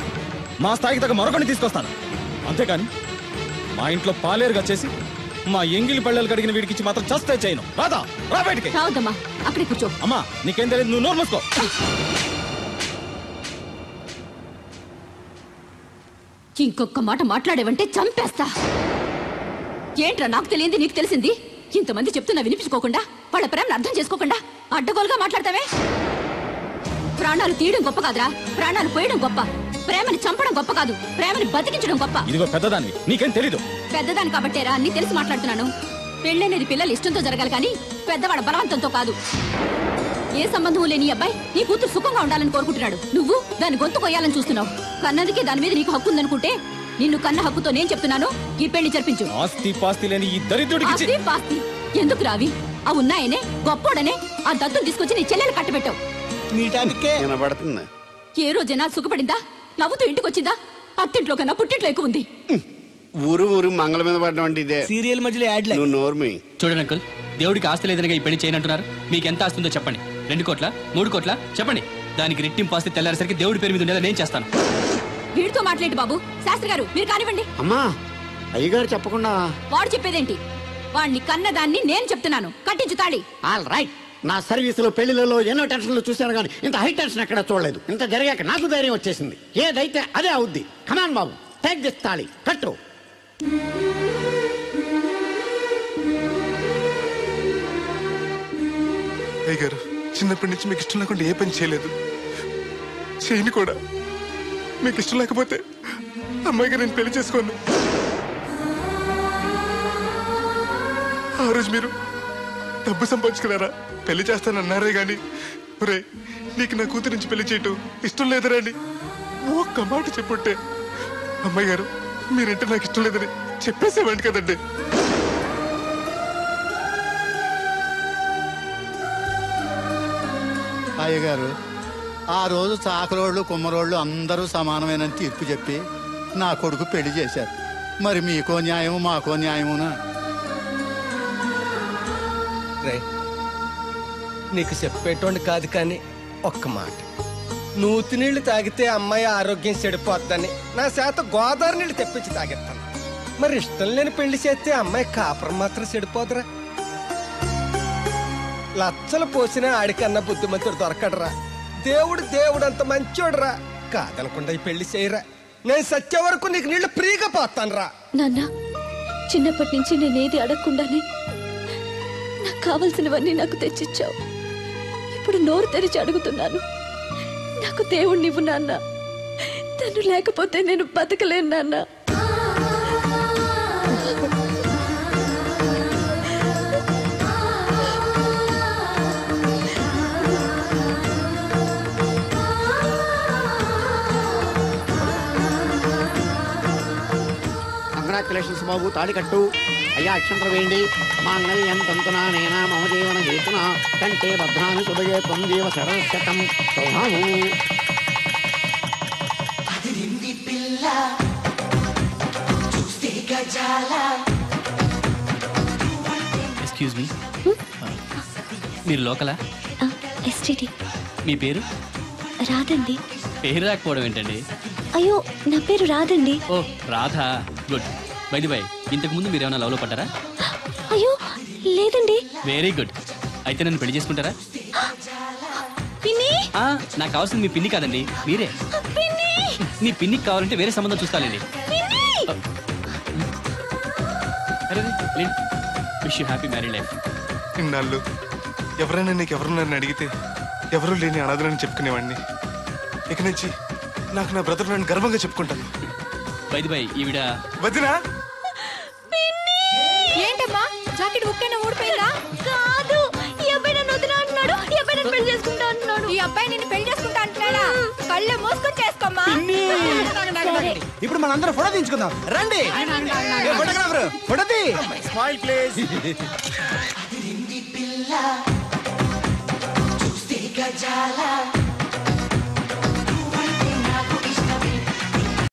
J: మా స్థాయికి తగ్గ మరొకరిని తీసుకొస్తాను. అంతేకాని మా ఇంట్లో పాలేరుగా చేసి మా ఎంగిలి పళ్ళలు కడిగిన వీడికిచ్చి మాత్రం చస్తే చేయను. రాదా, రా బయటికి.
K: రావద్దమ్మా, అక్కడే కూర్చో.
J: అమ్మా నీకేం తెలియదు, నువ్వు నోరు మూసుకో.
K: ఇంకొక మాట మాట్లాడేవంటే చంపేస్తా. ఏంట్రా నాకు తెలియంది నీకు తెలిసింది? ఇంతమంది చెప్తున్నా వినిపించుకోకుండా, వాళ్ళ ప్రేమను అర్థం చేసుకోకుండా అడ్డగోలుగా మాట్లాడతావే. ప్రాణాలు తీయడం గొప్ప కాదురా, ప్రాణాలు పోయడం గొప్ప. ప్రేమని చంపడం గొప్ప కాదు, ప్రేమని బతికించడం గొప్ప.
J: ఇదిగో పెద్దదాన్ని, నీకేం తెలీదు.
K: పెద్దదాని కాబట్టేరా అన్ని తెలిసి మాట్లాడుతున్నాను. పెళ్ళనేది పిల్లలు ఇష్టంతో జరగాలి కానీ పెద్దవాడ బలవంతంతో కాదు. ఏ సంబంధం లేని అబ్బాయి నీ కూతురు సుఖంగా ఉండాలని కోరుకుంటున్నాడు. నువ్వు దాని గొంతు కొయ్యాలని చూస్తున్నావు. కన్నదికే దాని మీద నీకు హక్కు ఉందనుకుంటే నిన్ను కన్న హక్కుతో నేను చెప్తున్నాను, ఈ పెళ్లి జరిపించు.
J: ఆస్తి పాస్తి లేని ఈ దరిద్రుడికి
K: ఆస్తి పాస్తి ఎందుకు రావి? ఆ ఉన్నాయనే గొప్పోడనే ఆ దత్తును తీసుకొచ్చి నీ చెల్లెలు కట్టబెట్టావు.
A: వినబడుతుంది.
K: ఏ రోజైనా సుఖపడిందా? నవ్వుతూ ఇంటికి వచ్చిందా? అత్తింట్లో కన్నా పుట్టింట్లో ఎక్కువ ఉంది.
A: ఊరు ఊరు మంగళ మీద పడడం అంటే ఇదే.
C: సీరియల్ మధ్యలో యాడ్
A: నువ్వు నోర్మి.
D: చూడండి అంకుల్, దేవుడికి ఆస్తి లేదనగా ఈ పెళ్లి చేయనంటున్నారు. మీకు ఎంత ఆస్తి ఉందో చెప్పండి. 2 కోట్ల 3 కోట్ల చెప్పండి. దానికి రెట్టింపు ఆస్తి తెల్లారేసరికి దేవుడి పేరు మీద ఉండేలా నేను చేస్తాను.
K: వీడితో మాట్లాడి బాబు. శాస్త్రి గారు మీరు కానివ్వండి.
A: అమ్మా, అయ్యగారు చెప్పకుండా
K: వాడు చెప్పేదేంటి? వాడిని కన్నదాన్ని నేను చెప్తున్నాను, కట్టించు తాళి.
A: All right. నా సర్వీసులో పెళ్లిలలో ఎన్నో టెన్షన్లు చూశాను కానీ ఇంత హై టెన్షన్ ఎక్కడ చూడలేదు. ఇంత జరిగాక నాకు ధైర్యం వచ్చేసింది. ఏదైతే అదే అవుద్ది. కమాన్ బాబు, టేక్ దిస్ తాళి, కట్టు.
H: అయ్య గారు చిన్నప్పటి నుంచి మీకు ఇష్టం లేకుండా ఏ పని చేయలేదు, చేయని కూడా. మీకు ఇష్టం లేకపోతే అమ్మాయి గారు నేను పెళ్లి చేసుకోను. ఆ రోజు మీరు డబ్బు సంపాదించుకున్నారా, పెళ్లి చేస్తానన్నారే గాని రే నీకు నా కూతురు నుంచి పెళ్లి చేయటం ఇష్టం లేదురా అని ఒక్క మాట చెప్పుంటే అమ్మాయి గారు మీరంటే నాకు ఇష్టం లేదని చెప్పేసేవాడి కదండి.
P: అయ్యగారు ఆ రోజు చాకరోళ్ళు కుమ్మరోళ్ళు అందరూ సమానమైన తీర్పు చెప్పి నా కొడుకు పెళ్లి చేశారు. మరి మీకో న్యాయము మాకో న్యాయమునా?
B: రే నీకు చెప్పేటోండి కాదు కానీ ఒక్క మాట, నూతి నీళ్లు తాగితే అమ్మాయి ఆరోగ్యం చెడిపోద్దని నా చేత గోదావరి నీళ్లు తెప్పించి తాగేస్తాను. మరి ఇష్టం లేని పెళ్లి చేస్తే అమ్మాయి కాపురం మాత్రం చెడిపోదురా? లచ్చలు పోసినా ఆడికన్నా బుద్ధిమంతుడు దొరకడరా. దేవుడు అంత మంచోడురా. కాదనకుండా ఈ పెళ్లి చేయరా. నేను సత్య వరకు నీకు నీళ్లు ఫ్రీగా పోతాను రా.
E: నాన్న, చిన్నప్పటి నుంచి నేనేది అడగకుండానే నాకు కావలసినవన్నీ నాకు తెచ్చిచ్చావు. ఇప్పుడు నోరు తెరిచి అడుగుతున్నాను, నాకు దేవుణ్ణివ్వు నాన్న. తను లేకపోతే నేను బతకలేను నాన్న.
A: కంగ్రాచులేషన్స్ బాబు, తాళి కట్టు. అయ్యా అక్షంతరం వేయండి. మాంగళ్యం తంతునా నేనా మమ జీవన హేతునా కంటే భద్రాన్ని శుభయే త్వం జీవ శరశతం సౌభాము.
D: ఎక్స్క్యూజ్ మీ, మీరు లోకలా?
E: ఎస్టీడీ.
D: మీ పేరు?
E: రాదండి.
D: పేరు రాకపోవడం ఏంటండి?
E: అయ్యో, నా పేరు రాదండి.
D: ఓ Radha, good. By the by, ఇంతకు ముందు మీరు ఏమైనా లవ్లో పడ్డారా?
E: అయ్యో లేదండి.
D: Very good. అయితే నన్ను పెళ్లి చేసుకుంటారా?
E: పిన్ని,
D: నాకు కావాల్సింది మీ పిన్ని కాదండి, మీరే.
E: పిన్ని,
D: నీ పిన్నికి కావాలంటే వేరే సంబంధం చూస్తానండి. Wish you happy married life.
H: ఇన్నాళ్ళు ఎవరైనా నీకు ఎవరున్నారని అడిగితే ఎవరూ లేని అనాథలని చెప్పుకునేవాడిని. ఇక నుంచి నాకు నా బ్రదర్ నన్ను గర్వంగా చెప్పుకుంటాను.
D: బై ది బై, ఈవిడ
H: వదినా.
K: ఏంటమ్మా జాకెట్ ఉక్కైనా ఊడిపోయిందా?
E: కాదు, ఈ అబ్బాయి నన్ను వదినా అంటున్నాడు. ఈ అబ్బాయి నన్ను పెళ్లి చేసుకుంటా అంటున్నాడు.
K: ఈ అబ్బాయి నిన్ను పెళ్లి చేసుకుంటా అంటున్నాడా? కళ్ళు మూసుకొని చేసుకోమ్మా.
C: ఇప్పుడు మనందరం ఫోటో తీయించుకుందాం రండి. ఫోటోగ్రాఫర్ ఫోటో తీ.
B: Smile please.
I: చూస్తే గజాల